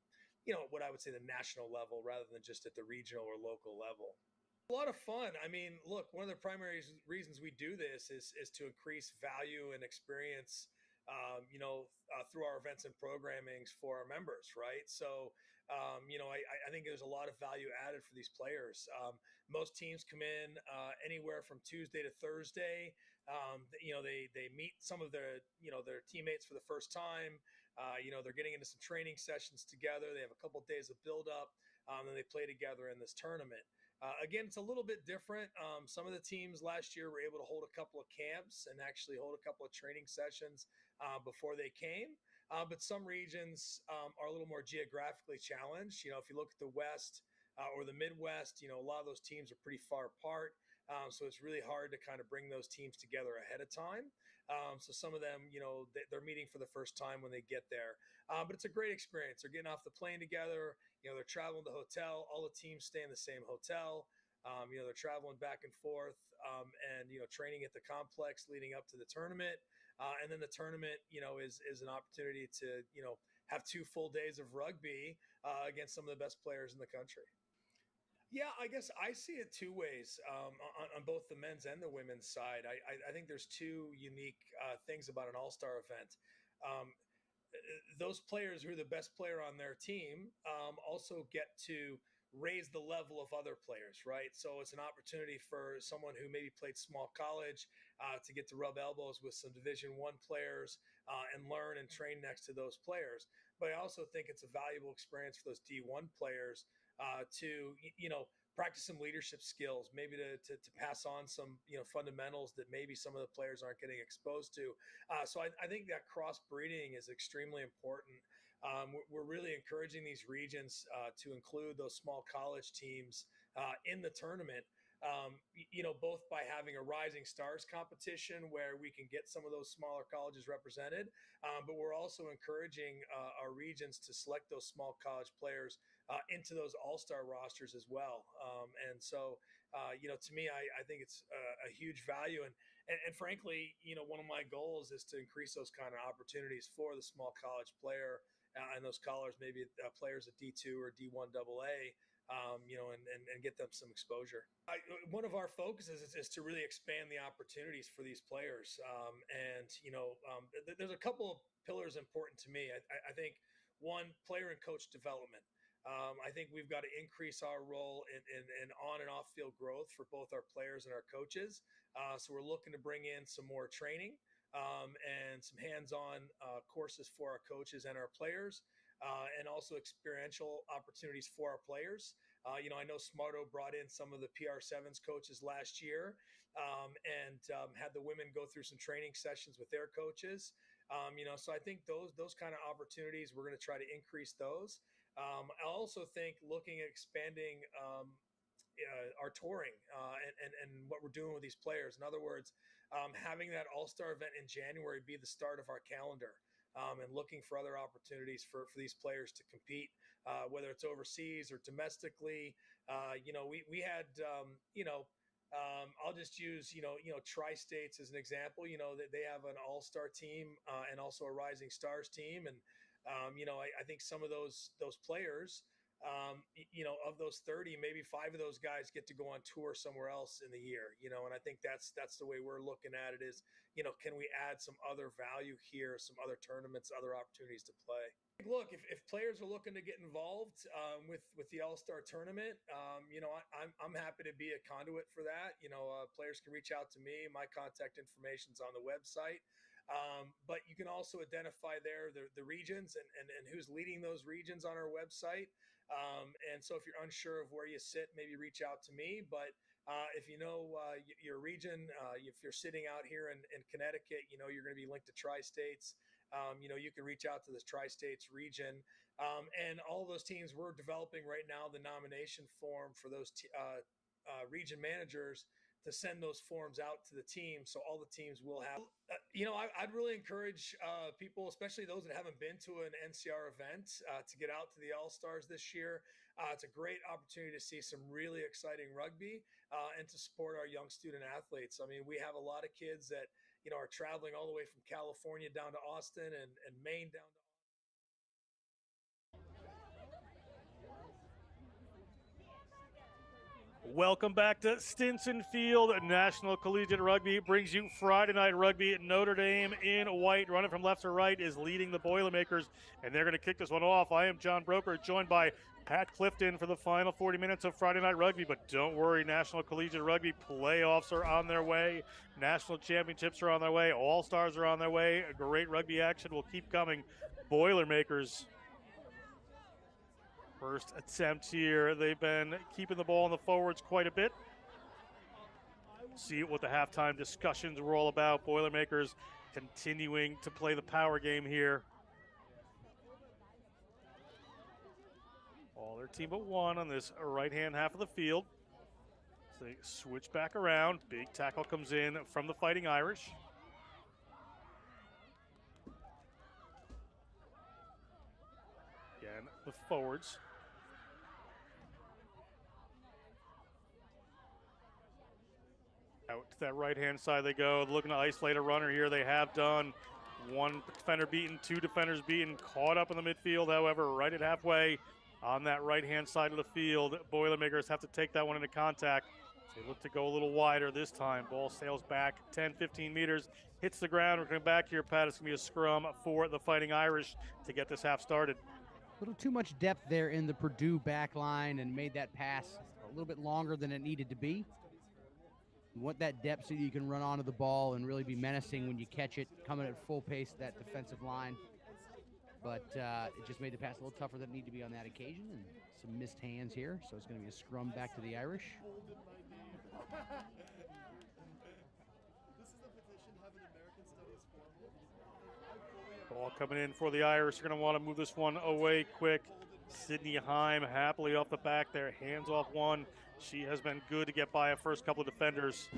what I would say the national level rather than just at the regional or local level. A lot of fun. I mean, look, one of the primary reasons we do this is to increase value and experience, through our events and programmings for our members, right? So, I think there's a lot of value added for these players. Most teams come in anywhere from Tuesday to Thursday. They meet some of their teammates for the first time. They're getting into some training sessions together. They have a couple of days of build up, and they play together in this tournament. Again, it's a little bit different. Some of the teams last year were able to hold a couple of camps and actually hold a couple of training sessions before they came. But some regions are a little more geographically challenged. If you look at the West, or the Midwest, a lot of those teams are pretty far apart. So it's really hard to kind of bring those teams together ahead of time. So some of them, they're meeting for the first time when they get there. But it's a great experience. They're getting off the plane together. They're traveling to the hotel. All the teams stay in the same hotel. They're traveling back and forth, and training at the complex leading up to the tournament. And then the tournament, is an opportunity to have 2 full days of rugby against some of the best players in the country. Yeah, I guess I see it 2 ways, on both the men's and the women's side. I think there's 2 unique things about an all-star event. Um, those players who are the best player on their team also get to raise the level of other players, right? So it's an opportunity for someone who maybe played small college to get to rub elbows with some Division I players and learn and train next to those players. But I also think it's a valuable experience for those D1 players to practice some leadership skills, maybe to pass on some fundamentals that maybe some of the players aren't getting exposed to. So I think that cross breeding is extremely important. We're really encouraging these regions to include those small college teams in the tournament. Both by having a Rising Stars competition where we can get some of those smaller colleges represented, but we're also encouraging our regions to select those small college players into those all-star rosters as well. And so, to me, I think it's a huge value. And frankly, one of my goals is to increase those kind of opportunities for the small college player and those scholars, maybe players at D2 or D1 AA, and get them some exposure. One of our focuses is to really expand the opportunities for these players. There's a couple of pillars important to me. I think one, player and coach development. I think we've got to increase our role in on and off field growth for both our players and our coaches. So we're looking to bring in some more training and some hands-on courses for our coaches and our players, and also experiential opportunities for our players. I know Smarto brought in some of the PR7s coaches last year, and had the women go through some training sessions with their coaches. So I think those kind of opportunities, we're going to try to increase those. I also think looking at expanding our touring and what we're doing with these players. In other words, having that all-star event in January be the start of our calendar, and looking for other opportunities for these players to compete, whether it's overseas or domestically. We had, I'll just use, Tri-States as an example. That they have an all-star team and also a Rising Stars team. And I think some of those players, of those 30, maybe 5 of those guys get to go on tour somewhere else in the year, and I think that's the way we're looking at it is, can we add some other value here, some other tournaments, other opportunities to play? Look, if players are looking to get involved with the All-Star tournament, I'm happy to be a conduit for that. Players can reach out to me. My contact information's on the website. But you can also identify there the regions and who's leading those regions on our website. And so if you're unsure of where you sit, maybe reach out to me. But if your region, if you're sitting out here in Connecticut, you're going to be linked to Tri-States. You can reach out to this Tri-States region. And all of those teams, we're developing right now the nomination form for those region managers to send those forms out to the team, so all the teams will have. I'd really encourage people, especially those that haven't been to an NCR event, to get out to the All-Stars this year. It's a great opportunity to see some really exciting rugby and to support our young student athletes. I mean, we have a lot of kids that are traveling all the way from California down to Austin and Maine down to. Welcome back to Stinson Field. National Collegiate Rugby brings you Friday Night Rugby. Notre Dame in white, running from left to right, is leading the Boilermakers, and they're going to kick this one off. I am John Broker, joined by Pat Clifton for the final 40 minutes of Friday Night Rugby. But don't worry, National Collegiate Rugby playoffs are on their way. National championships are on their way. All-Stars are on their way. Great rugby action will keep coming. Boilermakers, first attempt here. They've been keeping the ball in the forwards quite a bit. See what the halftime discussions were all about. Boilermakers continuing to play the power game here. All their team but one on this right-hand half of the field. So they switch back around. Big tackle comes in from the Fighting Irish. Again, the forwards. Out to that right-hand side they go. Looking to isolate a runner here. They have done. One defender beaten, two defenders beaten. Caught up in the midfield, however, right at halfway on that right-hand side of the field. Boilermakers have to take that one into contact. They look to go a little wider this time. Ball sails back 10, 15 meters. Hits the ground. We're coming back here, Pat. It's going to be a scrum for the Fighting Irish to get this half started. A little too much depth there in the Purdue back line and made that pass a little bit longer than it needed to be. You want that depth so you can run onto the ball and really be menacing when you catch it, coming at full pace to that defensive line. But it just made the pass a little tougher than it needed to be on that occasion, and some missed hands here. So it's going to be a scrum back to the Irish. Ball coming in for the Irish. They're going to want to move this one away quick. Sydney Heim happily off the back there. Hands off one. She has been good to get by a first couple of defenders.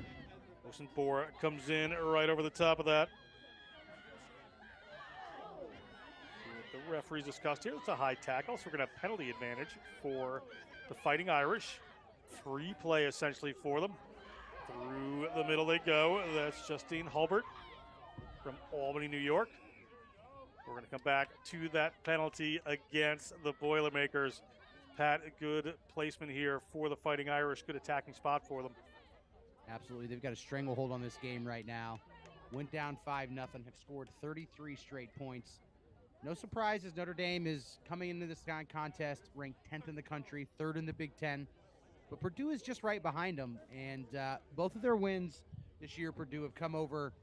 Osenbohr comes in right over the top of that. The referees discussed here. It's a high tackle, so we're going to have penalty advantage for the Fighting Irish. Free play essentially for them. Through the middle they go. That's Justine Hulbert from Albany, New York. We're going to come back to that penalty against the Boilermakers. Pat, a good placement here for the Fighting Irish. Good attacking spot for them. Absolutely. They've got a stranglehold on this game right now. Went down 5-0, have scored 33 straight points. No surprises, Notre Dame is coming into this contest ranked 10th in the country, 3rd in the Big Ten. But Purdue is just right behind them, and both of their wins this year, Purdue, have come over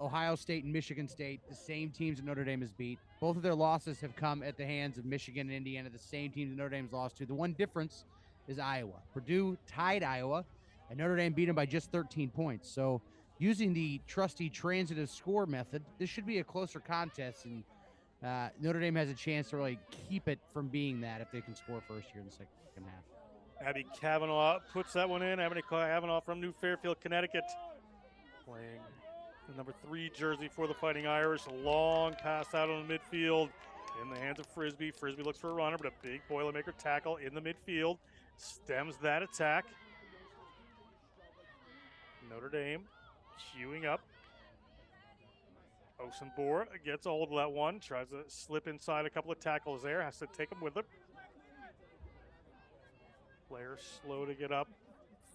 Ohio State and Michigan State, the same teams that Notre Dame has beat. Both of their losses have come at the hands of Michigan and Indiana, the same teams that Notre Dame's lost to. The one difference is Iowa. Purdue tied Iowa, and Notre Dame beat them by just 13 points. So using the trusty transitive score method, this should be a closer contest, and Notre Dame has a chance to really keep it from being that if they can score first here in the second half. Abby Cavanaugh puts that one in. Abby Cavanaugh from New Fairfield, Connecticut, playing the number 3 jersey for the Fighting Irish. A long pass out on the midfield in the hands of Frisbee. Frisbee looks for a runner, but a big Boilermaker tackle in the midfield stems that attack. Notre Dame queuing up. Osenbohr gets a hold of that one, tries to slip inside a couple of tackles there, has to take them with him. Player slow to get up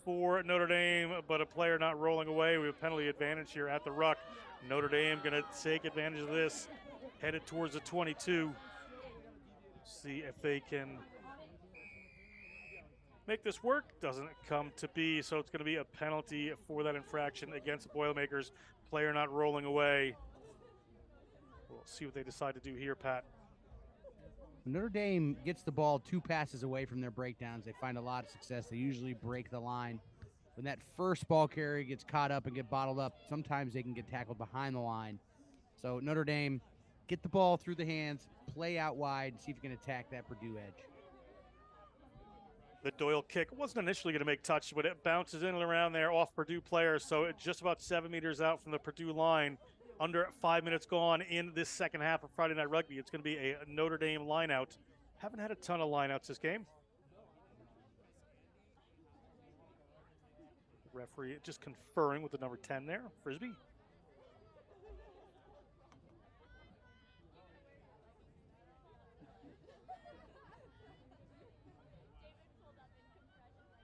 for Notre Dame, but a player not rolling away. We have penalty advantage here at the ruck. Notre Dame going to take advantage of this, headed towards the 22. See if they can make this work. Doesn't come to be, so it's going to be a penalty for that infraction against the Boilermakers. Player not rolling away. We'll see what they decide to do here, Pat. Notre Dame gets the ball 2 passes away from their breakdowns. They find a lot of success. They usually break the line. When that first ball carrier gets caught up and get bottled up, sometimes they can get tackled behind the line. So Notre Dame, get the ball through the hands, play out wide, and see if you can attack that Purdue edge. The Doyle kick wasn't initially going to make touch, but it bounces in and around there off Purdue players, so it's just about 7 meters out from the Purdue line. Under 5 minutes gone in this second half of Friday Night Rugby. It's going to be a Notre Dame lineout. Haven't had a ton of lineouts this game. Referee just conferring with the number 10 there, Frisbee.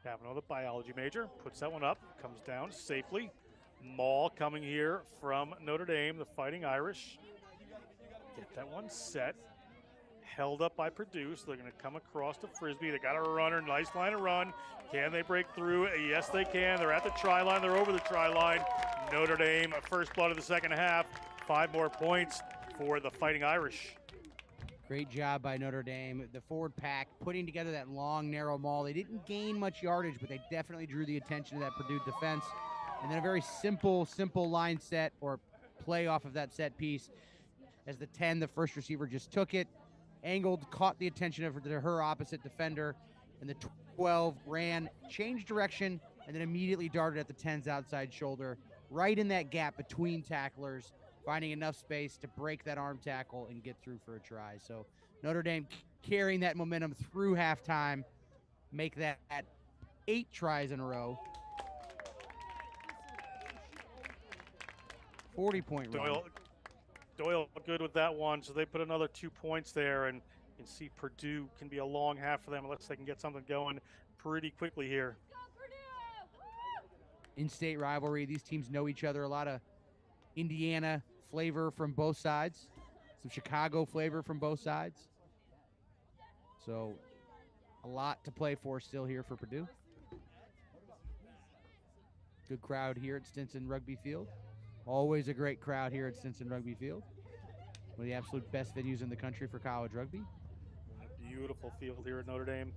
Kavanaugh, the biology major, puts that one up, comes down safely. Maul coming here from Notre Dame, the Fighting Irish. Get that one set. Held up by Purdue, so they're going to come across to Frisbee. They got a runner, nice line of run. Can they break through? Yes, they can. They're at the try line. They're over the try line. Notre Dame, first blood of the second half. 5 more points for the Fighting Irish. Great job by Notre Dame. The forward pack putting together that long, narrow maul. They didn't gain much yardage, but they definitely drew the attention of that Purdue defense. And then a very simple line set or play off of that set piece. As the 10, the first receiver just took it, angled, caught the attention of her opposite defender, and the 12 ran, changed direction, and then immediately darted at the 10's outside shoulder, right in that gap between tacklers, finding enough space to break that arm tackle and get through for a try. So Notre Dame carrying that momentum through halftime, make that 8 tries in a row. 40-point run. Doyle good with that one, so they put another 2 points there, and you can see Purdue can be a long half for them unless they can get something going pretty quickly here. In-state rivalry, these teams know each other. A lot of Indiana flavor from both sides, some Chicago flavor from both sides. So a lot to play for still here for Purdue. Good crowd here at Stinson Rugby Field. Always a great crowd here at Stinson Rugby Field. One of the absolute best venues in the country for college rugby. Beautiful field here at Notre Dame.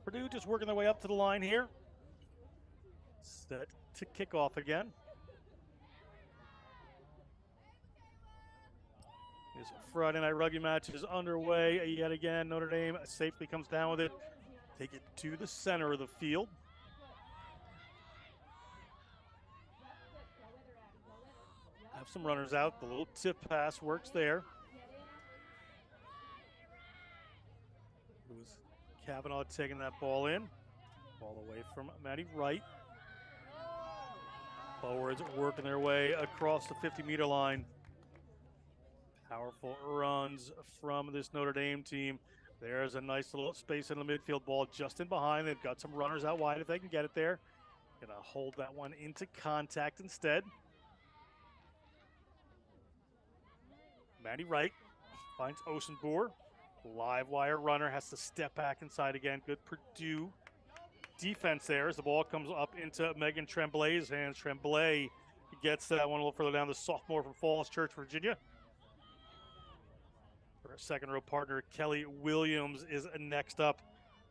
Purdue just working their way up to the line here. Set to kick off again. This Friday Night Rugby match is underway yet again. Notre Dame safely comes down with it. Take it to the center of the field. Have some runners out. The little tip pass works there. It was Kavanaugh taking that ball in. Ball away from Maddie Wright. Forwards working their way across the 50-meter line. Powerful runs from this Notre Dame team. There's a nice little space in the midfield, ball just in behind. They've got some runners out wide if they can get it there. Gonna hold that one into contact instead. Maddie Wright finds Osenboer. Live wire runner has to step back inside again. Good Purdue defense there as the ball comes up into Megan Tremblay's hands. Tremblay gets that one a little further down. The sophomore from Falls Church, Virginia. Her second row partner, Kelly Williams, is next up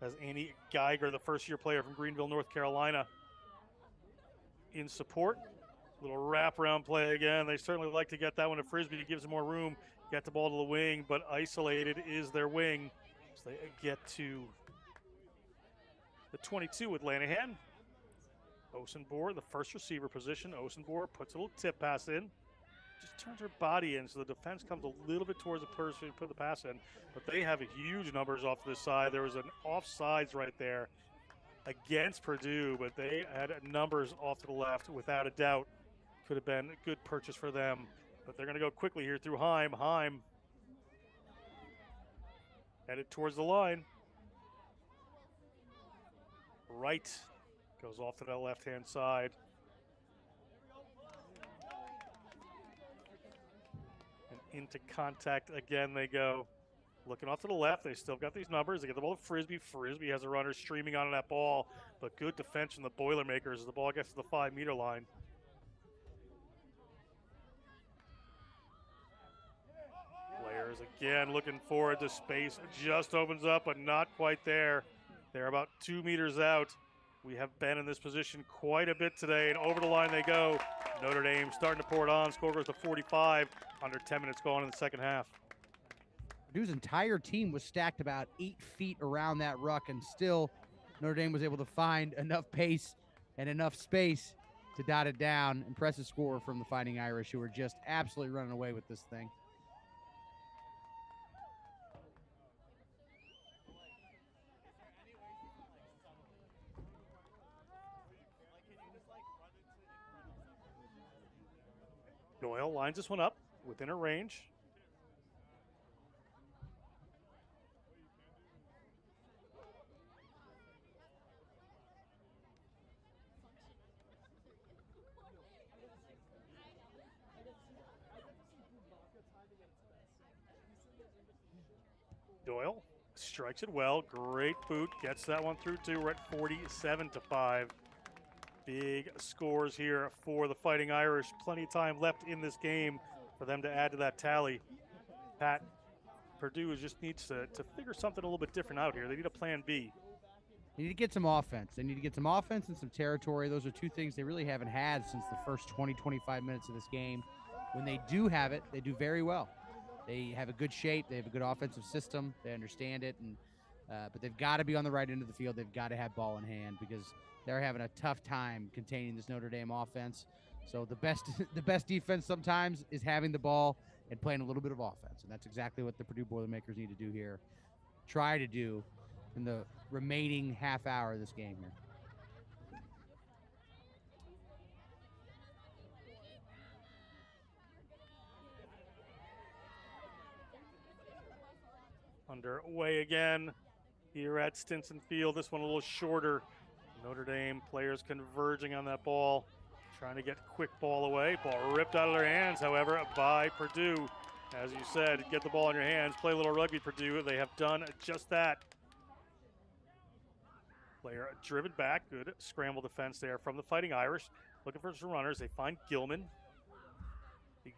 as Annie Geiger, the first-year player from Greenville, North Carolina, in support. Little wraparound play again. They certainly like to get that one to Frisbee. It gives them more room. Get the ball to the wing, but isolated is their wing. So they get to the 22 with Lanahan. Osenboer, the first receiver position. Osenboer puts a little tip pass in. Just turns her body in, so the defense comes a little bit towards the person who put the pass in. But they have huge numbers off this side. There was an offsides right there against Purdue, but they had numbers off to the left without a doubt. Could have been a good purchase for them. But they're going to go quickly here through Heim. Heim headed towards the line. Right goes off to that left-hand side. And into contact again they go. Looking off to the left, they still got these numbers. They get the ball to Frisbee. Frisbee has a runner streaming onto that ball, but good defense from the Boilermakers as the ball gets to the 5-meter line. Players again looking forward to space. Just opens up, but not quite there. They're about 2 meters out. We have been in this position quite a bit today, and over the line they go. Notre Dame starting to pour it on. Score goes to 45. Under 10 minutes gone in the second half. Purdue's entire team was stacked about 8 feet around that ruck, and still Notre Dame was able to find enough pace and enough space to dot it down. Impressive score from the Fighting Irish, who are just absolutely running away with this thing. Doyle lines this one up within her range. Doyle strikes it well. Great boot. Gets that one through too. We're at 47-5. Big scores here for the Fighting Irish. Plenty of time left in this game for them to add to that tally. Pat, Purdue just needs to figure something a little bit different out here. They need a plan B. They need to get some offense. They need to get some offense and some territory. Those are two things they really haven't had since the first 20, 25 minutes of this game. When they do have it, they do very well. They have a good shape. They have a good offensive system. They understand it. But they've got to be on the right end of the field. They've got to have ball in hand because they're having a tough time containing this Notre Dame offense. So the best defense sometimes is having the ball and playing a little bit of offense. And that's exactly what the Purdue Boilermakers need to do here. Try to do in the remaining half hour of this game here. Underway again here at Stinson Field. This one a little shorter. Notre Dame players converging on that ball, trying to get quick ball away. Ball ripped out of their hands, however, by Purdue. As you said, get the ball in your hands, play a little rugby, Purdue. They have done just that. Player driven back. Good scramble defense there from the Fighting Irish. Looking for some runners. They find Gilman.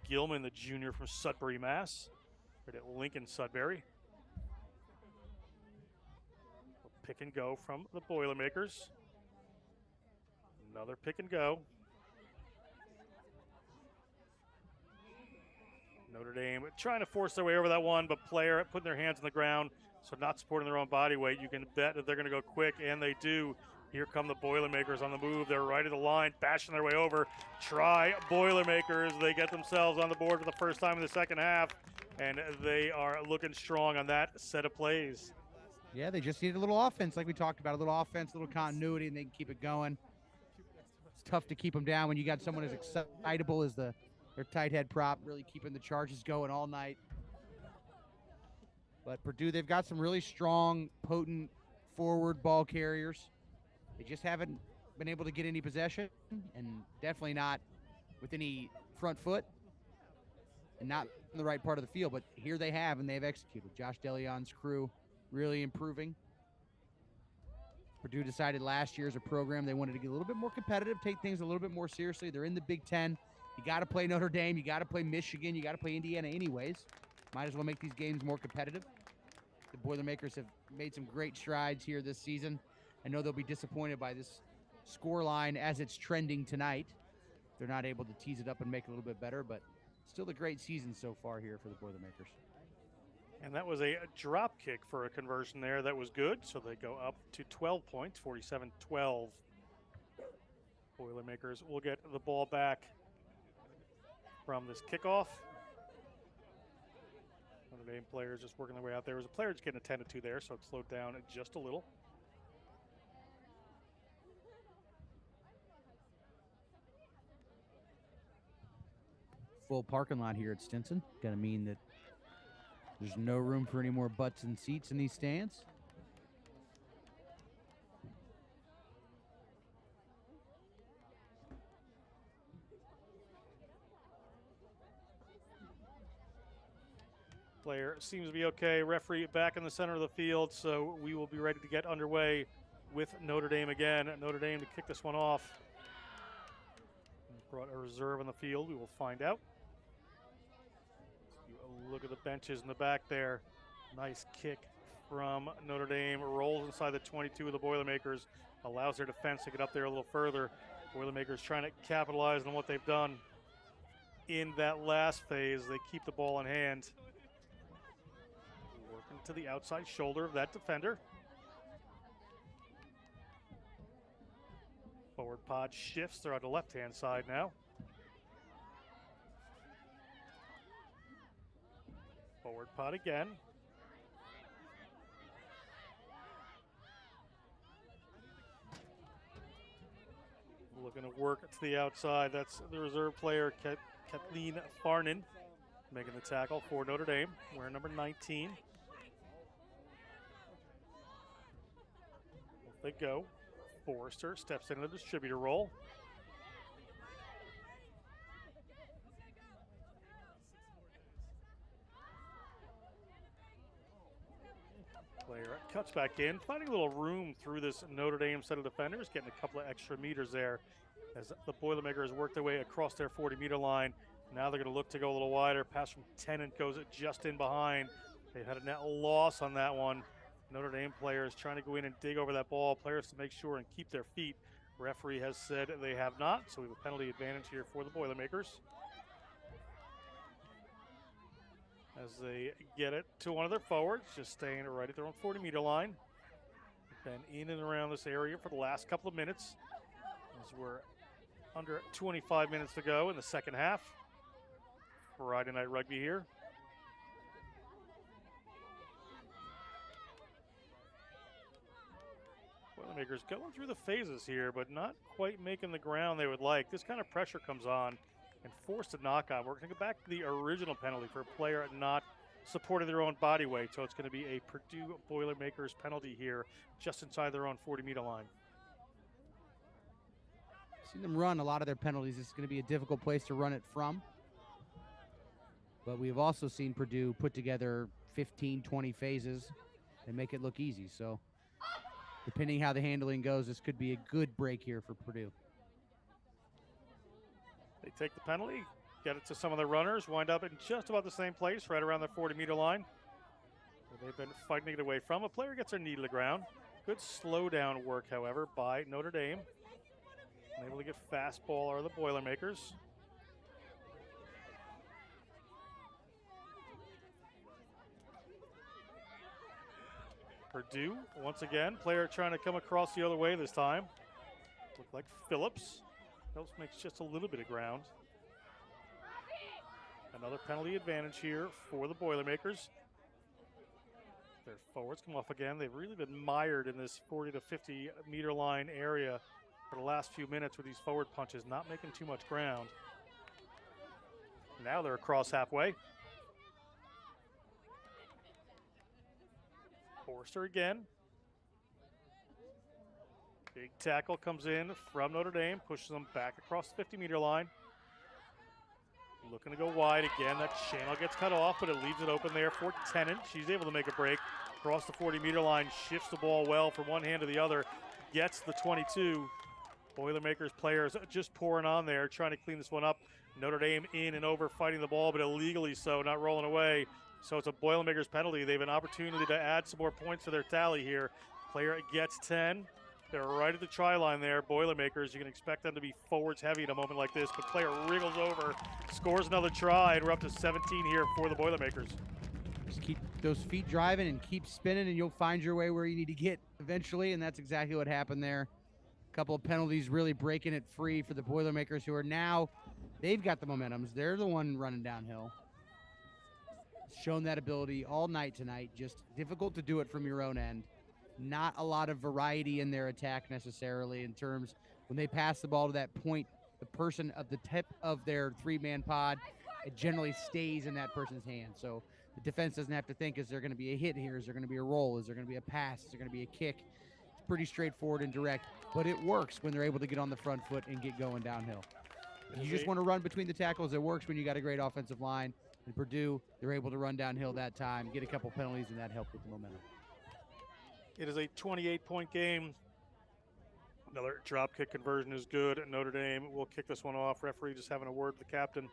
Gilman, the junior from Sudbury, Mass. Right at Lincoln Sudbury. Pick and go from the Boilermakers. Another pick and go. Notre Dame trying to force their way over that one, but player putting their hands on the ground, so not supporting their own body weight. You can bet that they're going to go quick, and they do. Here come the Boilermakers on the move. They're right at the line, bashing their way over. Try Boilermakers. They get themselves on the board for the first time in the second half, and they are looking strong on that set of plays. Yeah, they just need a little offense like we talked about, a little offense, a little continuity, and they can keep it going. It's tough to keep them down when you got someone as excitable as their tight head prop, really keeping the charges going all night. But Purdue, they've got some really strong, potent forward ball carriers. They just haven't been able to get any possession, and definitely not with any front foot and not in the right part of the field. But here they have, and they've executed. Josh DeLeon's crew really improving. Purdue decided last year as a program they wanted to get a little bit more competitive, take things a little bit more seriously. They're in the Big Ten. You got to play Notre Dame. You got to play Michigan. You got to play Indiana anyways. Might as well make these games more competitive. The Boilermakers have made some great strides here this season. I know they'll be disappointed by this score line as it's trending tonight. They're not able to tease it up and make it a little bit better, but still a great season so far here for the Boilermakers. And that was a drop kick for a conversion there. That was good. So they go up to 12 points, 47-12. Boilermakers will get the ball back from this kickoff. Notre Dame players just working their way out there. There was a player just getting attended to there, so it slowed down just a little. Full parking lot here at Stinson. Got to mean that there's no room for any more butts and seats in these stands. Player seems to be okay. Referee back in the center of the field, so we will be ready to get underway with Notre Dame again. Notre Dame to kick this one off. Brought a reserve on the field. We will find out. Look at the benches in the back there. Nice kick from Notre Dame. Rolls inside the 22 of the Boilermakers. Allows their defense to get up there a little further. Boilermakers trying to capitalize on what they've done in that last phase. They keep the ball in hand. Working to the outside shoulder of that defender. Forward pod shifts. They're on the left-hand side now. Forward pod again. Looking to work to the outside. That's the reserve player, Kathleen Farnan, making the tackle for Notre Dame. Wearing number 19. Off they go. Forrester steps into the distributor role. Player cuts back in, finding a little room through this Notre Dame set of defenders, getting a couple of extra meters there as the Boilermakers work their way across their 40-meter line. Now they're going to look to go a little wider. Pass from Tennant goes just in behind. They had a net loss on that one. Notre Dame players trying to go in and dig over that ball. Players to make sure and keep their feet. Referee has said they have not, so we have a penalty advantage here for the Boilermakers. As they get it to one of their forwards, just staying right at their own 40-meter line. Been in and around this area for the last couple of minutes, as we're under 25 minutes to go in the second half. Friday Night Rugby here. Boilermakers going through the phases here, but not quite making the ground they would like. This kind of pressure comes on and forced a knockout. We're going to go back to the original penalty for a player not supporting their own body weight. So it's going to be a Purdue Boilermakers penalty here just inside their own 40-meter line. Seen them run a lot of their penalties. This is going to be a difficult place to run it from. But we've also seen Purdue put together 15, 20 phases and make it look easy. So depending how the handling goes, this could be a good break here for Purdue. They take the penalty, get it to some of the runners, wind up in just about the same place, right around the 40-meter line. They've been fighting to get away from. A player gets their knee to the ground. Good slow down work, however, by Notre Dame. Able to get fast ball are the Boilermakers. Purdue, once again, player trying to come across the other way this time. Looked like Phillips. Phillips makes just a little bit of ground. Another penalty advantage here for the Boilermakers. Their forwards come off again. They've really been mired in this 40 to 50 meter line area for the last few minutes with these forward punches, not making too much ground. Now they're across halfway. Forster again. Big tackle comes in from Notre Dame, pushes them back across the 50-meter line. Looking to go wide again. That channel gets cut off, but it leaves it open there for Tennant. She's able to make a break across the 40-meter line, shifts the ball well from one hand to the other, gets the 22. Boilermakers players just pouring on there, trying to clean this one up. Notre Dame in and over, fighting the ball, but illegally so, not rolling away. So it's a Boilermakers penalty. They have an opportunity to add some more points to their tally here. Player gets 10. They're right at the try line there. Boilermakers, you can expect them to be forwards heavy in a moment like this, but player wriggles over, scores another try, and we're up to 17 here for the Boilermakers. Just keep those feet driving and keep spinning, and you'll find your way where you need to get eventually, and that's exactly what happened there. A couple of penalties really breaking it free for the Boilermakers, who are now, they've got the momentums. They're the one running downhill. Shown that ability all night tonight. Just difficult to do it from your own end. Not a lot of variety in their attack necessarily in terms when they pass the ball to that point, the person at the tip of their three-man pod, it generally stays in that person's hand. So the defense doesn't have to think, is there going to be a hit here? Is there going to be a roll? Is there going to be a pass? Is there going to be a kick? It's pretty straightforward and direct, but it works when they're able to get on the front foot and get going downhill. You just want to run between the tackles. It works when you got a great offensive line. In Purdue, they're able to run downhill that time, get a couple penalties, and that helped with the momentum. It is a 28-point game. Another drop kick conversion is good. Notre Dame will kick this one off. Referee just having a word with the captain.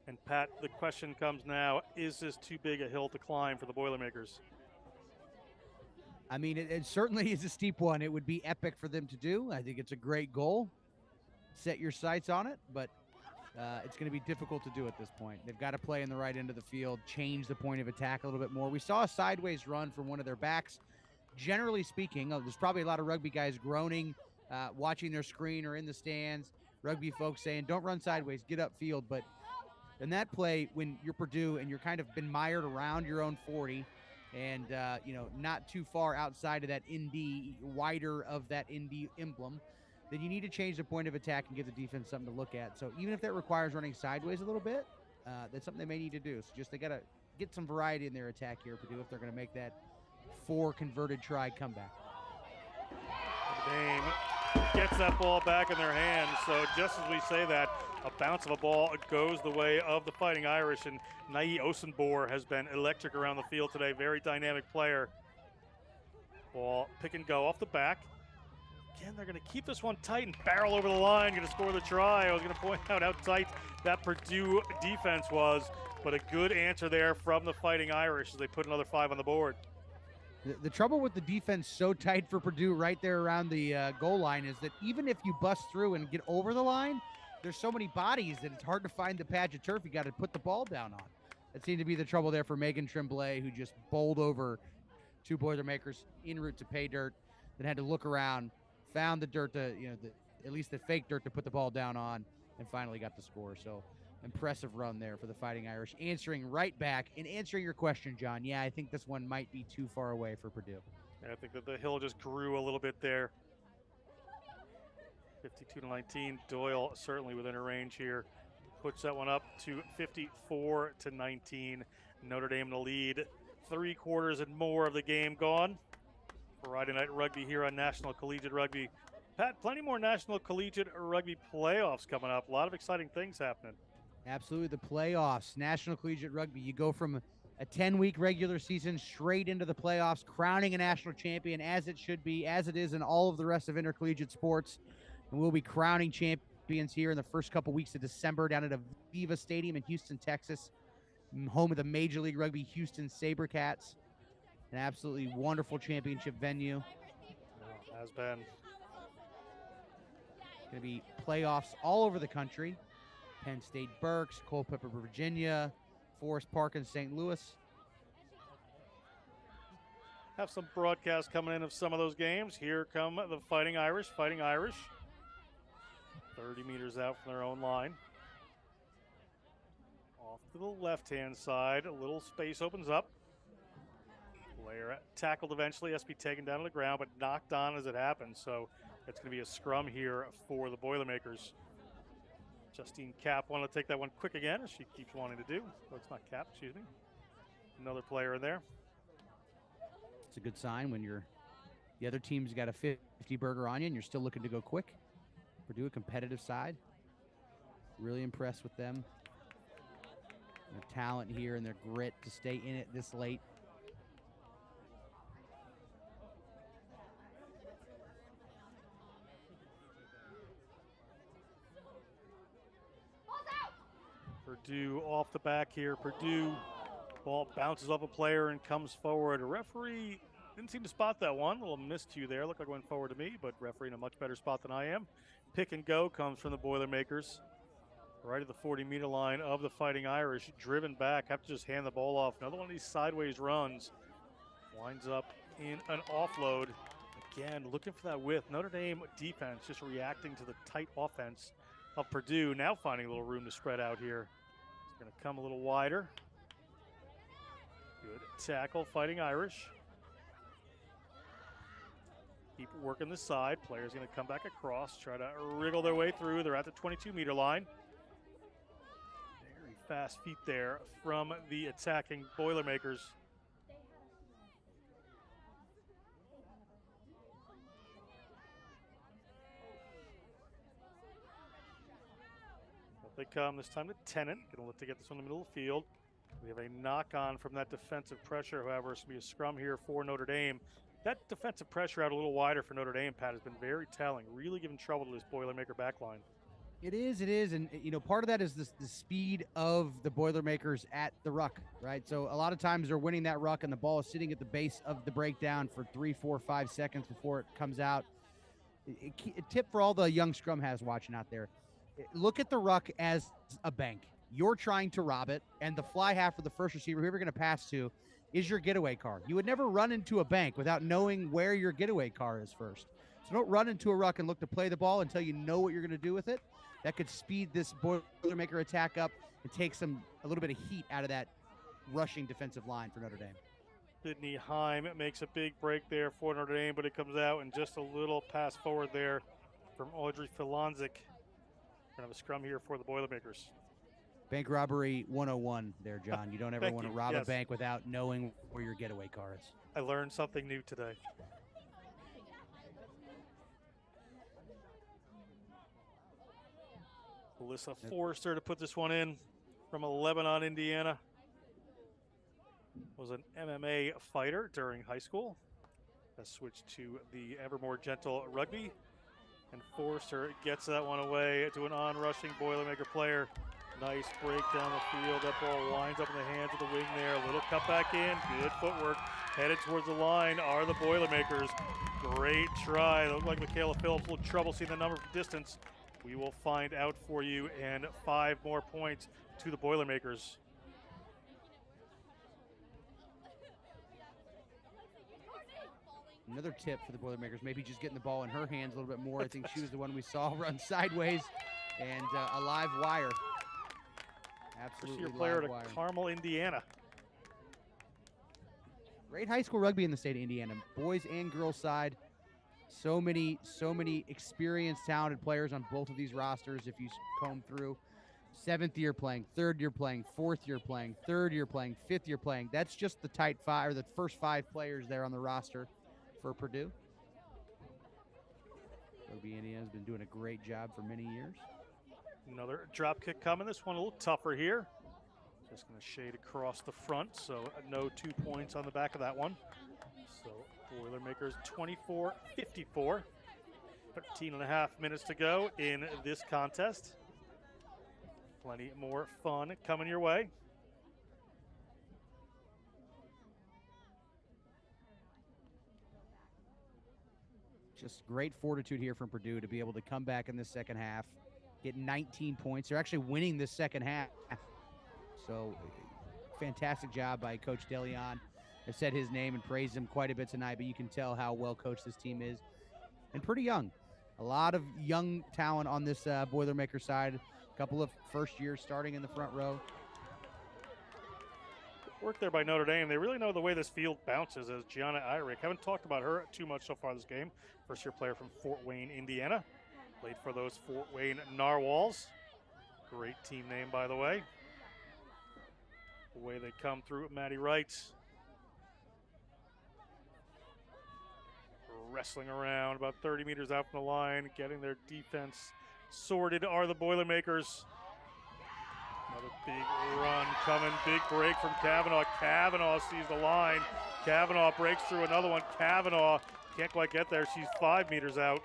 And Pat, the question comes now, is this too big a hill to climb for the Boilermakers? I mean, it certainly is a steep one. It would be epic for them to do. I think it's a great goal. Set your sights on it, but it's going to be difficult to do at this point. They've got to play in the right end of the field, change the point of attack a little bit more. We saw a sideways run from one of their backs. Generally speaking, there's probably a lot of rugby guys groaning, watching their screen or in the stands. Rugby folks saying, don't run sideways, get upfield. But in that play, when you're Purdue and you're kind of been mired around your own 40 and, not too far outside of that ND, wider of that ND emblem, then you need to change the point of attack and give the defense something to look at. So even if that requires running sideways a little bit, that's something they may need to do. So just they got to get some variety in their attack here, Purdue, if they're going to make that 4 converted try comeback. Dame gets that ball back in their hands. So just as we say that, a bounce of a ball goes the way of the Fighting Irish, and Nai Osenbor has been electric around the field today. Very dynamic player. Ball pick and go off the back. Again, they're going to keep this one tight and barrel over the line, going to score the try. I was going to point out how tight that Purdue defense was. But a good answer there from the Fighting Irish as they put another 5 on the board. The trouble with the defense so tight for Purdue right there around the goal line is that even if you bust through and get over the line, there's so many bodies that it's hard to find the patch of turf you got to put the ball down on. That seemed to be the trouble there for Megan Tremblay, who just bowled over 2 Boilermakers en route to pay dirt, then had to look around, found the dirt to, at least the fake dirt to put the ball down on, and finally got the score. So impressive run there for the Fighting Irish, answering right back and answering your question, John. Yeah, I think this one might be too far away for Purdue. I think that the hill just grew a little bit there. 52-19. Doyle certainly within her range here. Puts that one up to 54-19. Notre Dame in the lead. 3 quarters and more of the game gone. Friday Night Rugby here on National Collegiate Rugby. Pat, plenty more National Collegiate Rugby playoffs coming up. A lot of exciting things happening. Absolutely, the playoffs. National Collegiate Rugby, you go from a 10-week regular season straight into the playoffs, crowning a national champion as it should be, as it is in all of the rest of intercollegiate sports. And we'll be crowning champions here in the first couple weeks of December down at Aviva Stadium in Houston, Texas, home of the Major League Rugby Houston SaberCats. An absolutely wonderful championship venue. Has been. Going to be playoffs all over the country. Penn State Berks, Culpeper, Virginia, Forest Park in St. Louis. Have some broadcasts coming in of some of those games. Here come the Fighting Irish. 30 meters out from their own line. Off to the left-hand side, a little space opens up. Player tackled eventually, has to be taken down to the ground, but knocked on as it happens. So it's going to be a scrum here for the Boilermakers. Justine Cap wanted to take that one quick again, as she keeps wanting to do. Oh, it's not Cap, excuse me. Another player in there. It's a good sign when the other team's got a 50 burger on you and you're still looking to go quick. Purdue, a competitive side. Really impressed with them. Their talent here and their grit to stay in it this late. Purdue off the back here. Purdue ball bounces off a player and comes forward. A referee didn't seem to spot that one. A little miscue there. Looked like it went forward to me, but referee in a much better spot than I am. Pick and go comes from the Boilermakers. Right at the 40-meter line of the Fighting Irish. Driven back. Have to just hand the ball off. Another one of these sideways runs. Winds up in an offload. Again, looking for that width. Notre Dame defense just reacting to the tight offense of Purdue. Now finding a little room to spread out here. It's going to come a little wider. Good tackle, Fighting Irish. Keep working the side. Player's going to come back across, try to wriggle their way through. They're at the 22-meter line. Very fast feet there from the attacking Boilermakers. They come this time to Tennant. Going to look to get this one in the middle of the field. We have a knock-on from that defensive pressure. However, it's going to be a scrum here for Notre Dame. That defensive pressure out a little wider for Notre Dame, Pat, has been very telling. Really giving trouble to this Boilermaker backline. It is. And, part of that is the speed of the Boilermakers at the ruck, right? So a lot of times they're winning that ruck and the ball is sitting at the base of the breakdown for 3, 4, 5 seconds before it comes out. A tip for all the young scrum halves watching out there. Look at the ruck as a bank. You're trying to rob it, and the fly half of the first receiver, whoever you're going to pass to, is your getaway car. You would never run into a bank without knowing where your getaway car is first. So don't run into a ruck and look to play the ball until you know what you're going to do with it. That could speed this Boilermaker attack up and take a little bit of heat out of that rushing defensive line for Notre Dame. Sydney Heim makes a big break there for Notre Dame, but it comes out and just a little pass forward there from Audrey Filanzik. We're going to have a scrum here for the Boilermakers. Bank robbery 101 there, John. You don't ever want to rob Yes. a bank without knowing where your getaway car is. I learned something new today. Alyssa Forrester to put this one in from Lebanon, Indiana. Was an MMA fighter during high school. Has switched to the ever more gentle rugby. And Forrester gets that one away to an on-rushing Boilermaker player. Nice break down the field. That ball winds up in the hands of the wing there. A little cut back in. Good footwork. Headed towards the line are the Boilermakers. Great try. It looked like Michaela Phillips. A little trouble seeing the number from distance. We will find out for you. And 5 more points to the Boilermakers. Another tip for the Boilermakers, maybe just getting the ball in her hands a little bit more. I think she was the one we saw run sideways, and a live wire. Absolutely First-year player live wire. to Carmel, Indiana. Great high school rugby in the state of Indiana, boys and girls side. So many experienced, talented players on both of these rosters. If you comb through, 7th year playing, 3rd year playing, 4th year playing, 3rd year playing, 5th year playing. That's just the tight 5, or the first 5 players there on the roster for Purdue. Rugby Indiana has been doing a great job for many years. Another drop kick coming. This one a little tougher here. Just going to shade across the front, so no 2 points on the back of that one. So Boilermakers 24-54. 13 and a half minutes to go in this contest. Plenty more fun coming your way. Just great fortitude here from Purdue to be able to come back in the second half, get 19 points. They're actually winning this second half. So fantastic job by Coach DeLeon. I've said his name and praised him quite a bit tonight, but you can tell how well coached this team is. And pretty young. A lot of young talent on this Boilermaker side. A couple of first years starting in the front row. Work there by Notre Dame. They really know the way this field bounces, as Gianna Irick. Haven't talked about her too much so far this game. First-year player from Fort Wayne, Indiana. Played for those Fort Wayne Narwhals. Great team name, by the way. The way they come through, Maddie Wright. Wrestling around about 30 meters out from the line, getting their defense sorted are the Boilermakers. Another big run coming, big break from Kavanaugh. Kavanaugh sees the line. Kavanaugh breaks through another one. Kavanaugh can't quite get there. She's 5 meters out.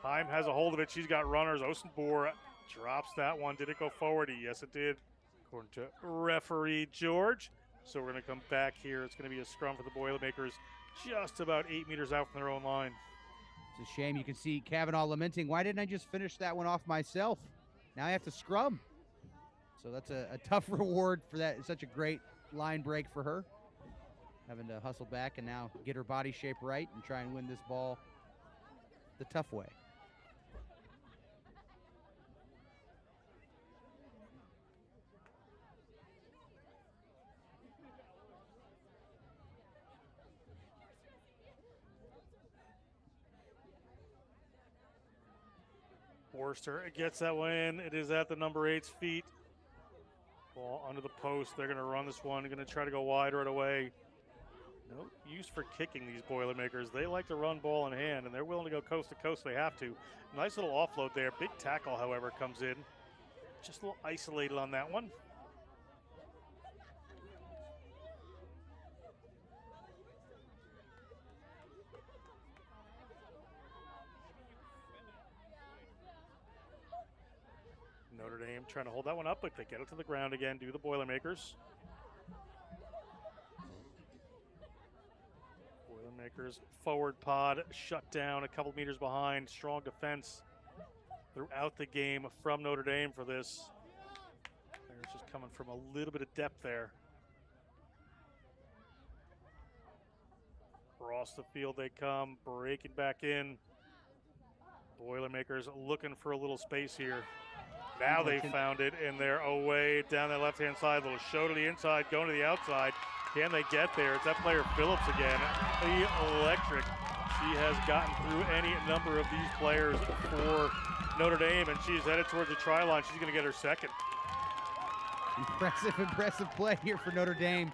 Heim has a hold of it. She's got runners. Osenbohr drops that one. Did it go forward? Yes, it did, according to referee George. So we're going to come back here. It's going to be a scrum for the Boilermakers, just about 8 meters out from their own line. It's a shame. You can see Kavanaugh lamenting, why didn't I just finish that one off myself? Now I have to scrum. So that's a tough reward for that. It's such a great line break for her. Having to hustle back and now get her body shape right and try and win this ball the tough way. Forster gets that win. It is at the number 8's feet. Ball under the post. They're going to run this one. They're going to try to go wide right away. No use for kicking these Boilermakers. They like to run ball in hand, and they're willing to go coast to coast if they have to. Nice little offload there. Big tackle, however, comes in. Just a little isolated on that one. Notre Dame trying to hold that one up, but they get it to the ground again, do the Boilermakers. Boilermakers forward pod shut down a couple meters behind. Strong defense throughout the game from Notre Dame for this. Players just coming from a little bit of depth there. Across the field they come, breaking back in. Boilermakers looking for a little space here. Now they found it, and they're away down that left-hand side. Little show to the inside, going to the outside. Can they get there? It's that player Phillips again. Electric. She has gotten through any number of these players for Notre Dame, and she's headed towards the try line. She's going to get her second. Impressive play here for Notre Dame.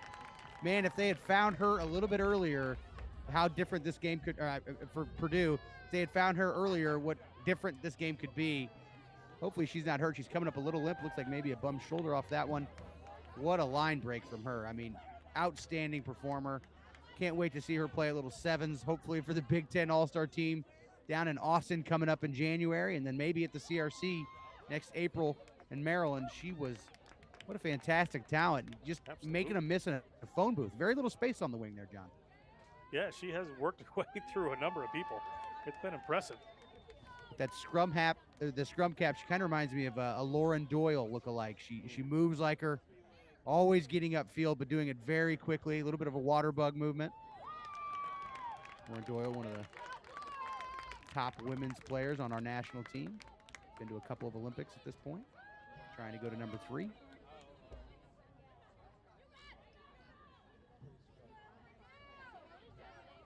Man, if they had found her a little bit earlier, how different this game could, for Purdue, if they had found her earlier, what different this game could be. Hopefully she's not hurt. She's coming up a little limp. Looks like maybe a bum shoulder off that one. What a line break from her. I mean, outstanding performer. Can't wait to see her play at little sevens, hopefully for the Big Ten All-Star team down in Austin coming up in January, and then maybe at the CRC next April And Maryland, she was, what a fantastic talent. Just making a miss in a phone booth. Very little space on the wing there, John. Yeah, she has worked her way through a number of people. It's been impressive. That scrum the scrum cap, she kind of reminds me of a Lauren Doyle lookalike. She moves like her, always getting upfield, but doing it very quickly. A little bit of a water bug movement. Lauren Doyle, one of the top women's players on our national team. Been to a couple of Olympics at this point. Trying to go to number 3.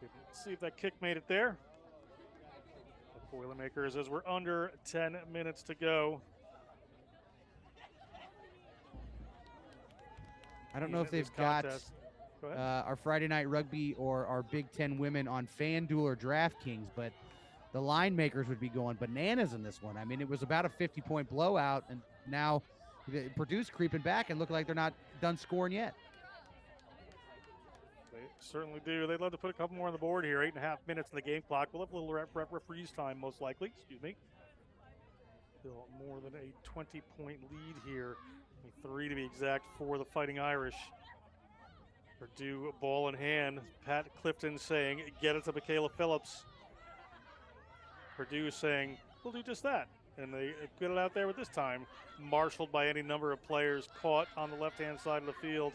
Let's see if that kick made it there. The Boilermakers, as we're under 10 minutes to go. I don't know if they've got our Friday Night Rugby or our Big Ten women on FanDuel or DraftKings, but the line makers would be going bananas in this one. I mean, it was about a 50-point blowout, and now Purdue's creeping back and look like they're not done scoring yet. They certainly do. They'd love to put a couple more on the board here. 8.5 minutes in the game clock. We'll have a little referee's time, most likely. Excuse me. Still more than a 20-point lead here. 3 to be exact for the Fighting Irish. Purdue ball in hand. Pat Clifton saying, get it to Michaela Phillips. Purdue saying, we'll do just that. And they get it out there with this time. Marshaled by any number of players, caught on the left-hand side of the field.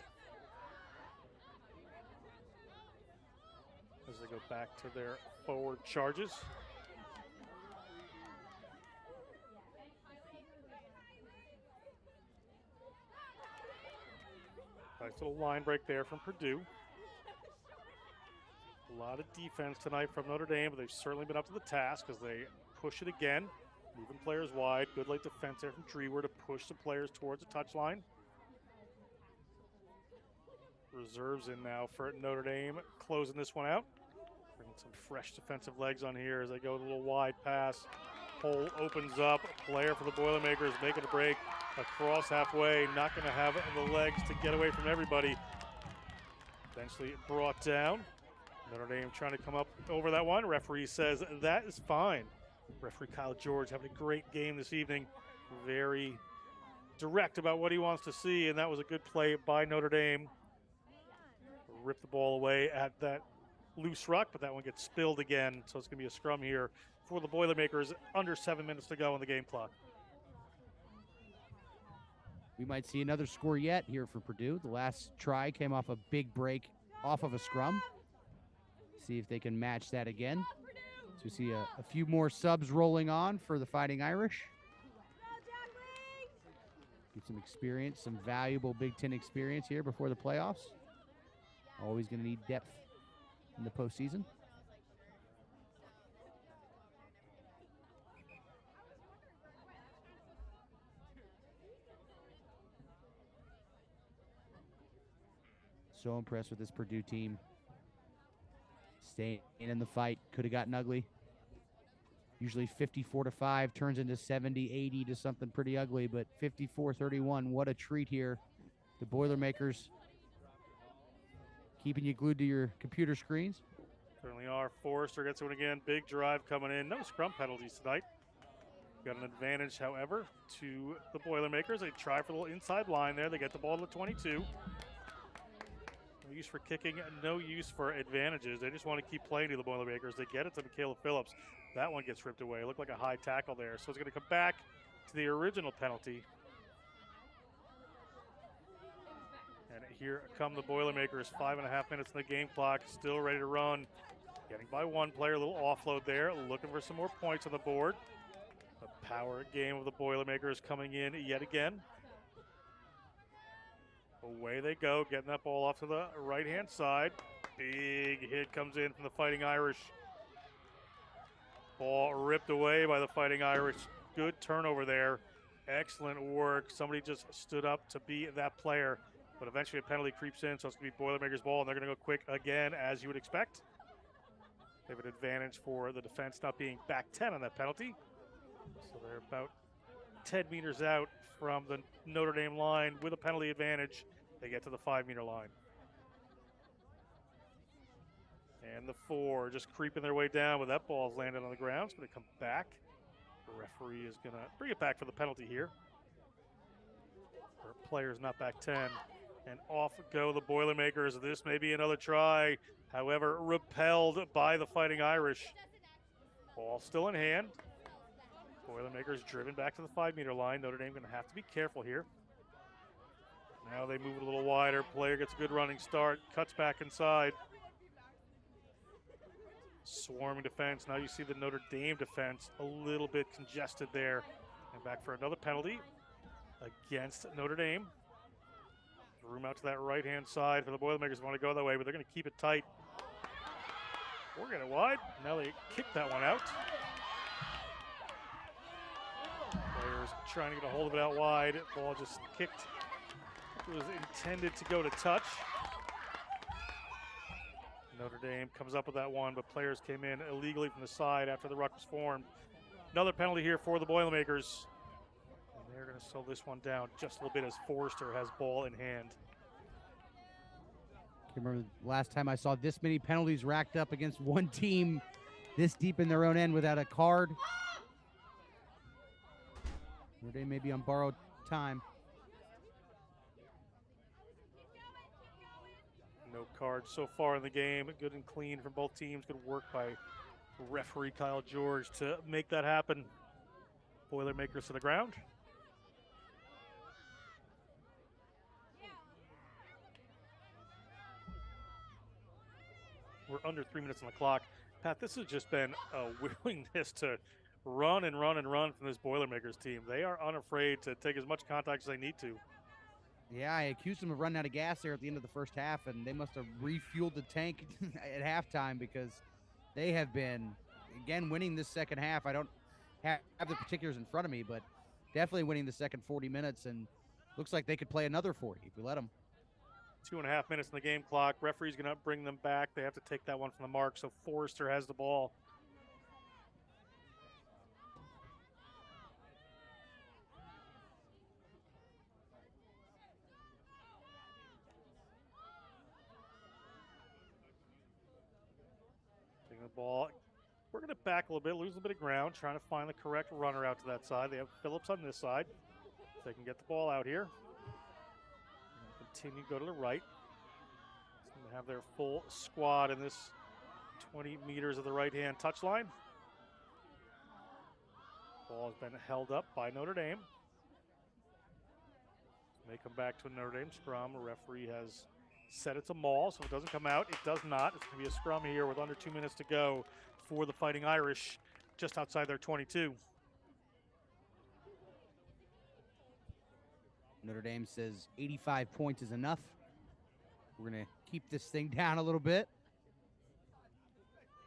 As they go back to their forward charges. Nice little line break there from Purdue. A lot of defense tonight from Notre Dame, but they've certainly been up to the task as they push it again. Moving players wide. Good late defense there from Drewer to push the players towards the touchline. Reserves in now for Notre Dame, closing this one out. Bringing some fresh defensive legs on here as they go with a little wide pass. Hole opens up. Player for the Boilermakers making a break across halfway. Not going to have the legs to get away from everybody. Eventually brought down. Notre Dame trying to come up over that one. Referee says that is fine. Referee Kyle George having a great game this evening. Very direct about what he wants to see, and that was a good play by Notre Dame. Rip the ball away at that loose ruck, but that one gets spilled again, so it's going to be a scrum here for the Boilermakers. Under 7 minutes to go on the game clock. We might see another score yet here for Purdue. The last try came off a big break off of a scrum. See if they can match that again. So we see a few more subs rolling on for the Fighting Irish. Get some experience, some valuable Big Ten experience here before the playoffs. Always going to need depth in the postseason. So impressed with this Purdue team. Staying in the fight. Could have gotten ugly. Usually 54-5 turns into 70-80 to something pretty ugly, but 54-31, what a treat here. The Boilermakers keeping you glued to your computer screens. Certainly are. Forrester gets one again. Big drive coming in. No scrum penalties tonight. Got an advantage, however, to the Boilermakers. They try for the little inside line there. They get the ball to the 22. No use for kicking, no use for advantages. They just want to keep playing to the Boilermakers. They get it to Michaela Phillips. That one gets ripped away. It looked like a high tackle there. So it's going to come back to the original penalty. And here come the Boilermakers. 5.5 minutes in the game clock. Still ready to run. Getting by one player. A little offload there. Looking for some more points on the board. The power game of the Boilermakers coming in yet again. Away they go, getting that ball off to the right-hand side. Big hit comes in from the Fighting Irish. Ball ripped away by the Fighting Irish. Good turnover there. Excellent work. Somebody just stood up to be that player. But eventually a penalty creeps in, so it's going to be Boilermakers ball, and they're going to go quick again, as you would expect. They have an advantage for the defense not being back 10 on that penalty. So they're about 10 meters out from the Notre Dame line with a penalty advantage. They get to the 5-meter line. And the 4 just creeping their way down, but that ball's landed on the ground. It's going to come back. The referee is going to bring it back for the penalty here. for players not back 10. And off go the Boilermakers. This may be another try. However, repelled by the Fighting Irish. Ball still in hand. Boilermakers driven back to the 5-meter line. Notre Dame going to have to be careful here. Now they move it a little wider. Player gets a good running start. Cuts back inside. Swarming defense. Now you see the Notre Dame defense a little bit congested there. And back for another penalty against Notre Dame. Room out to that right-hand side for the Boilermakers. Want to go that way, but they're going to keep it tight. We're getting wide. Now they kick that one out. Players trying to get a hold of it out wide. Ball just kicked. It was intended to go to touch. Notre Dame comes up with that one, but players came in illegally from the side after the ruck was formed. Another penalty here for the Boilermakers. And they're going to slow this one down just a little bit as Forrester has ball in hand. Can't remember the last time I saw this many penalties racked up against one team this deep in their own end without a card. Notre Dame may be on borrowed time. No cards so far in the game. Good and clean from both teams. Good work by referee Kyle George to make that happen. Boilermakers to the ground. We're under 3 minutes on the clock. Pat, this has just been a willingness to run and run and run from this Boilermakers team. They are unafraid to take as much contact as they need to. Yeah, I accused them of running out of gas there at the end of the first half, and they must have refueled the tank at halftime because they have been, again, winning this second half. I don't have the particulars in front of me, but definitely winning the second 40 minutes, and looks like they could play another 40 if we let them. 2.5 minutes in the game clock. Referee's going to bring them back. They have to take that one from the mark, so Forrester has the ball. Taking the ball. We're going to back a little bit, lose a bit of ground, trying to find the correct runner out to that side. They have Phillips on this side. If they can get the ball out here. Continue to go to the right. They have their full squad in this 20 meters of the right-hand touchline. Ball has been held up by Notre Dame. May come back to a Notre Dame scrum. A referee has said it's a maul, so it doesn't come out. It does not. It's going to be a scrum here with under 2 minutes to go for the Fighting Irish, just outside their 22. Notre Dame says 85 points is enough. We're going to keep this thing down a little bit.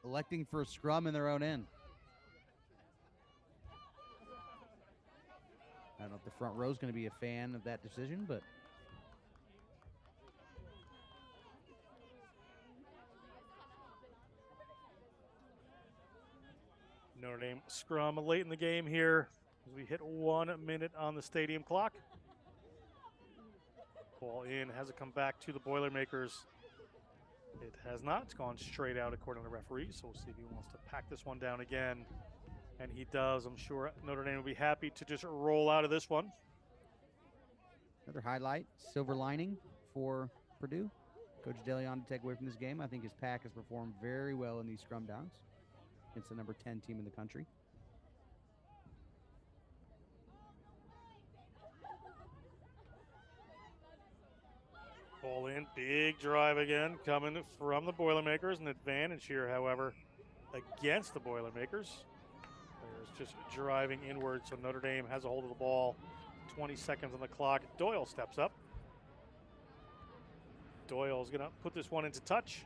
Electing for a scrum in their own end. I don't know if the front row is going to be a fan of that decision, but Notre Dame scrum late in the game here as we hit 1 minute on the stadium clock. Ball in, has it come back to the Boilermakers? It has not. It's gone straight out according to the referee, so we'll see if he wants to pack this one down again. And he does. I'm sure Notre Dame will be happy to just roll out of this one. another highlight, silver lining for Purdue. Coach DeLeon to take away from this game. I think his pack has performed very well in these scrum downs against the number 10 team in the country. Ball in, big drive again, coming from the Boilermakers. An advantage here, however, against the Boilermakers. There's just driving inward, so Notre Dame has a hold of the ball. 20 seconds on the clock. Doyle steps up. Doyle's going to put this one into touch.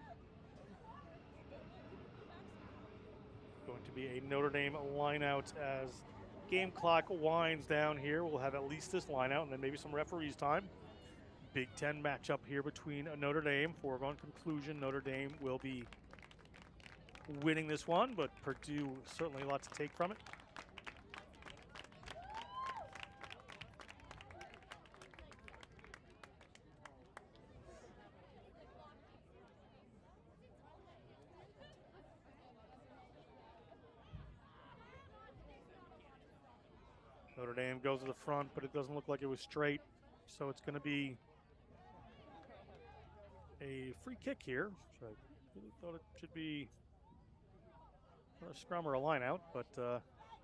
Going to be a Notre Dame line out as game clock winds down here. We'll have at least this line out and then maybe some referees time. Big Ten matchup here between Notre Dame. Foregone conclusion, Notre Dame will be winning this one, but Purdue certainly a lot to take from it. Notre Dame goes to the front, but it doesn't look like it was straight. So it's going to be a free kick here. So I really thought it should be a scrum or a line out, but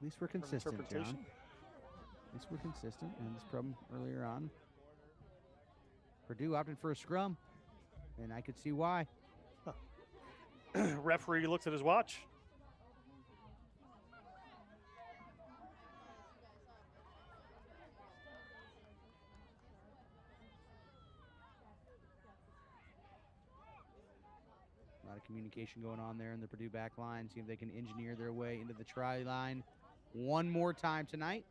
At least we're consistent, John. interpretation. At least we're consistent. And this problem earlier on. Purdue opted for a scrum, and I could see why. Referee looks at his watch. A lot of communication going on there in the Purdue back line. See if they can engineer their way into the try line one more time tonight.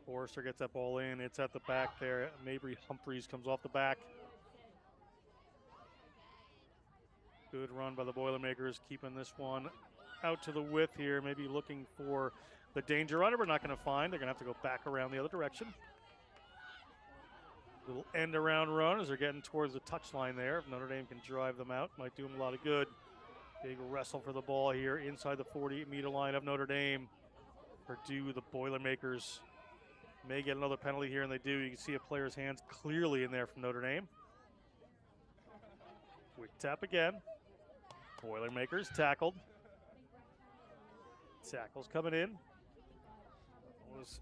Forrester gets that ball in. It's at the back there. Mabry Humphreys comes off the back. Good run by the Boilermakers, keeping this one out to the width here. Maybe looking for the danger runner, but not going to find. They're going to have to go back around the other direction. Little end around run as they're getting towards the touchline there. If Notre Dame can drive them out, might do them a lot of good. Big wrestle for the ball here inside the 40-meter line of Notre Dame. Purdue, the Boilermakers, may get another penalty here, and they do. You can see a player's hands clearly in there from Notre Dame. Quick tap again. Boilermakers tackled. Tackles coming in. That was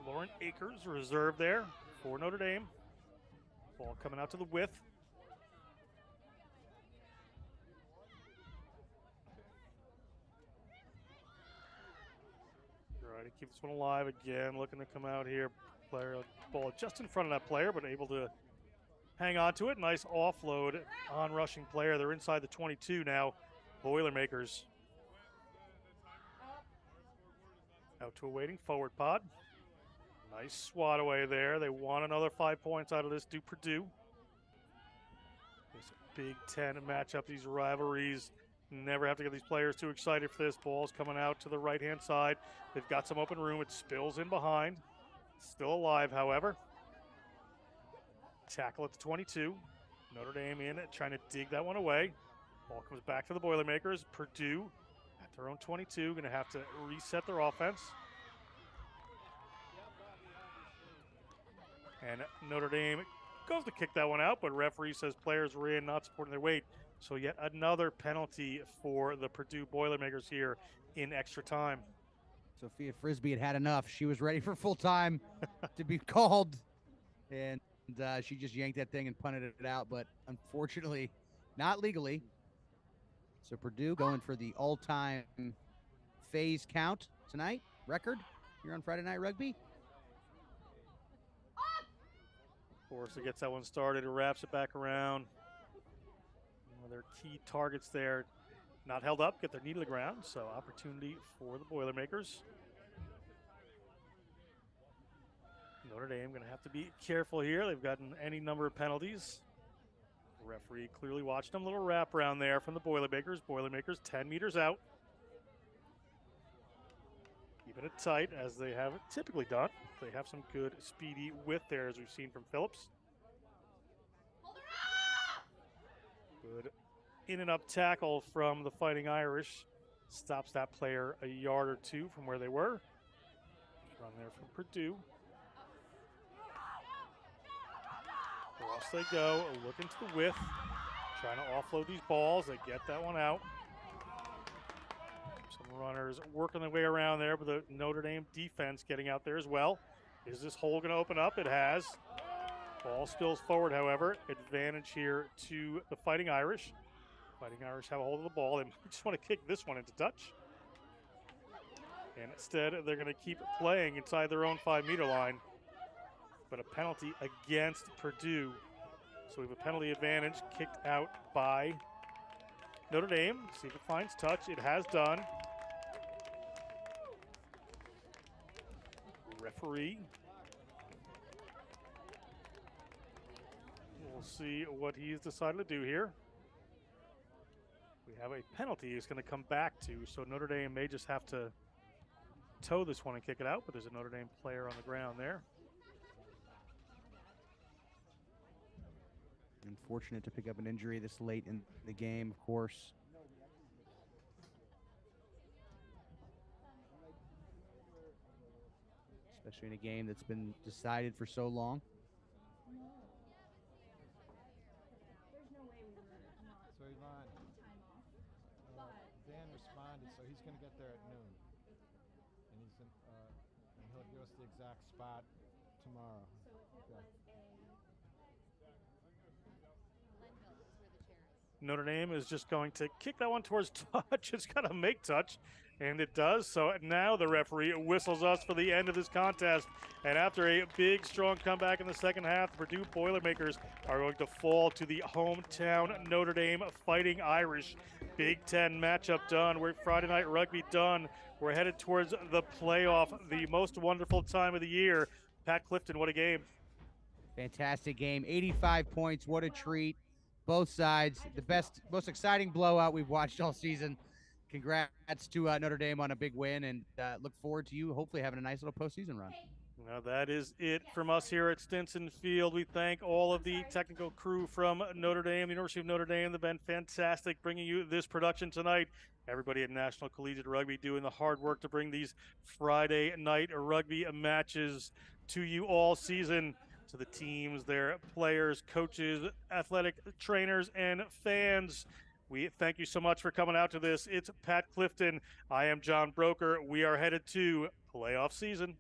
Lauren Akers, reserve there for Notre Dame. Ball coming out to the width. Trying to keep this one alive again. Looking to come out here. Player ball just in front of that player, but able to hang on to it. Nice offload on rushing player. They're inside the 22 now. Boilermakers. Out to a waiting forward pod. Nice swat away there. They want another 5 points out of this. Do Purdue. This Big Ten matchup, these rivalries. Never have to get these players too excited for this. Ball's coming out to the right-hand side. They've got some open room. It spills in behind. Still alive, however. Tackle at the 22. Notre Dame in, trying to dig that one away. Ball comes back to the Boilermakers. Purdue at their own 22, going to have to reset their offense. And Notre Dame goes to kick that one out, but referee says players were in, not supporting their weight. So yet another penalty for the Purdue Boilermakers here in extra time. Sophia Frisbee had enough. She was ready for full time to be called, and she just yanked that thing and punted it out, but unfortunately not legally. So Purdue going for the all-time phase count tonight, record here on Friday Night Rugby. Forrester gets that one started, wraps it back around. One of their key targets there, not held up, get their knee to the ground, so opportunity for the Boilermakers. Notre Dame going to have to be careful here. They've gotten any number of penalties. The referee clearly watched them. Little wrap around there from the Boilermakers. Boilermakers 10 meters out. Keeping it tight as they have typically done. They have some good speedy width there as we've seen from Phillips. Good in and up tackle from the Fighting Irish. Stops that player a yard or two from where they were. Run there from Purdue. Across they go, looking to the width, trying to offload these balls. They get that one out. Some runners working their way around there, but the Notre Dame defense getting out there as well. Is this hole going to open up? It has. Ball spills forward, however. Advantage here to the Fighting Irish. Fighting Irish have a hold of the ball. They just want to kick this one into touch. And instead, they're going to keep playing inside their own 5-meter line. But a penalty against Purdue. So we have a penalty advantage kicked out by Notre Dame. See if it finds touch. It has done. Referee. We'll see what he's decided to do here. We have a penalty he's going to come back to, so Notre Dame may just have to toe this one and kick it out, but there's a Notre Dame player on the ground there. Unfortunate to pick up an injury this late in the game, of course. Especially in a game that's been decided for so long. Dan responded, so he's going to get there at noon, and he'll give us the exact spot tomorrow. Okay. Notre Dame is just going to kick that one towards touch. It's got to make touch, and it does. So now the referee whistles us for the end of this contest. And after a big, strong comeback in the second half, the Purdue Boilermakers are going to fall to the hometown Notre Dame Fighting Irish. Big Ten matchup done. We're Friday Night Rugby done. We're headed towards the playoff, the most wonderful time of the year. Pat Clifton, what a game. Fantastic game. 85 points. What a treat. Both sides. The best, most exciting blowout we've watched all season. Congrats to Notre Dame on a big win, and look forward to you hopefully having a nice little postseason run. Now that is it from us here at Stinson Field. We thank all of the technical crew from Notre Dame, the University of Notre Dame. They've been fantastic bringing you this production tonight. Everybody at National Collegiate Rugby doing the hard work to bring these Friday night rugby matches to you all season, to the teams, their players, coaches, athletic trainers, and fans. We thank you so much for coming out to this. It's Pat Clifton. I am John Broker. We are headed to playoff season.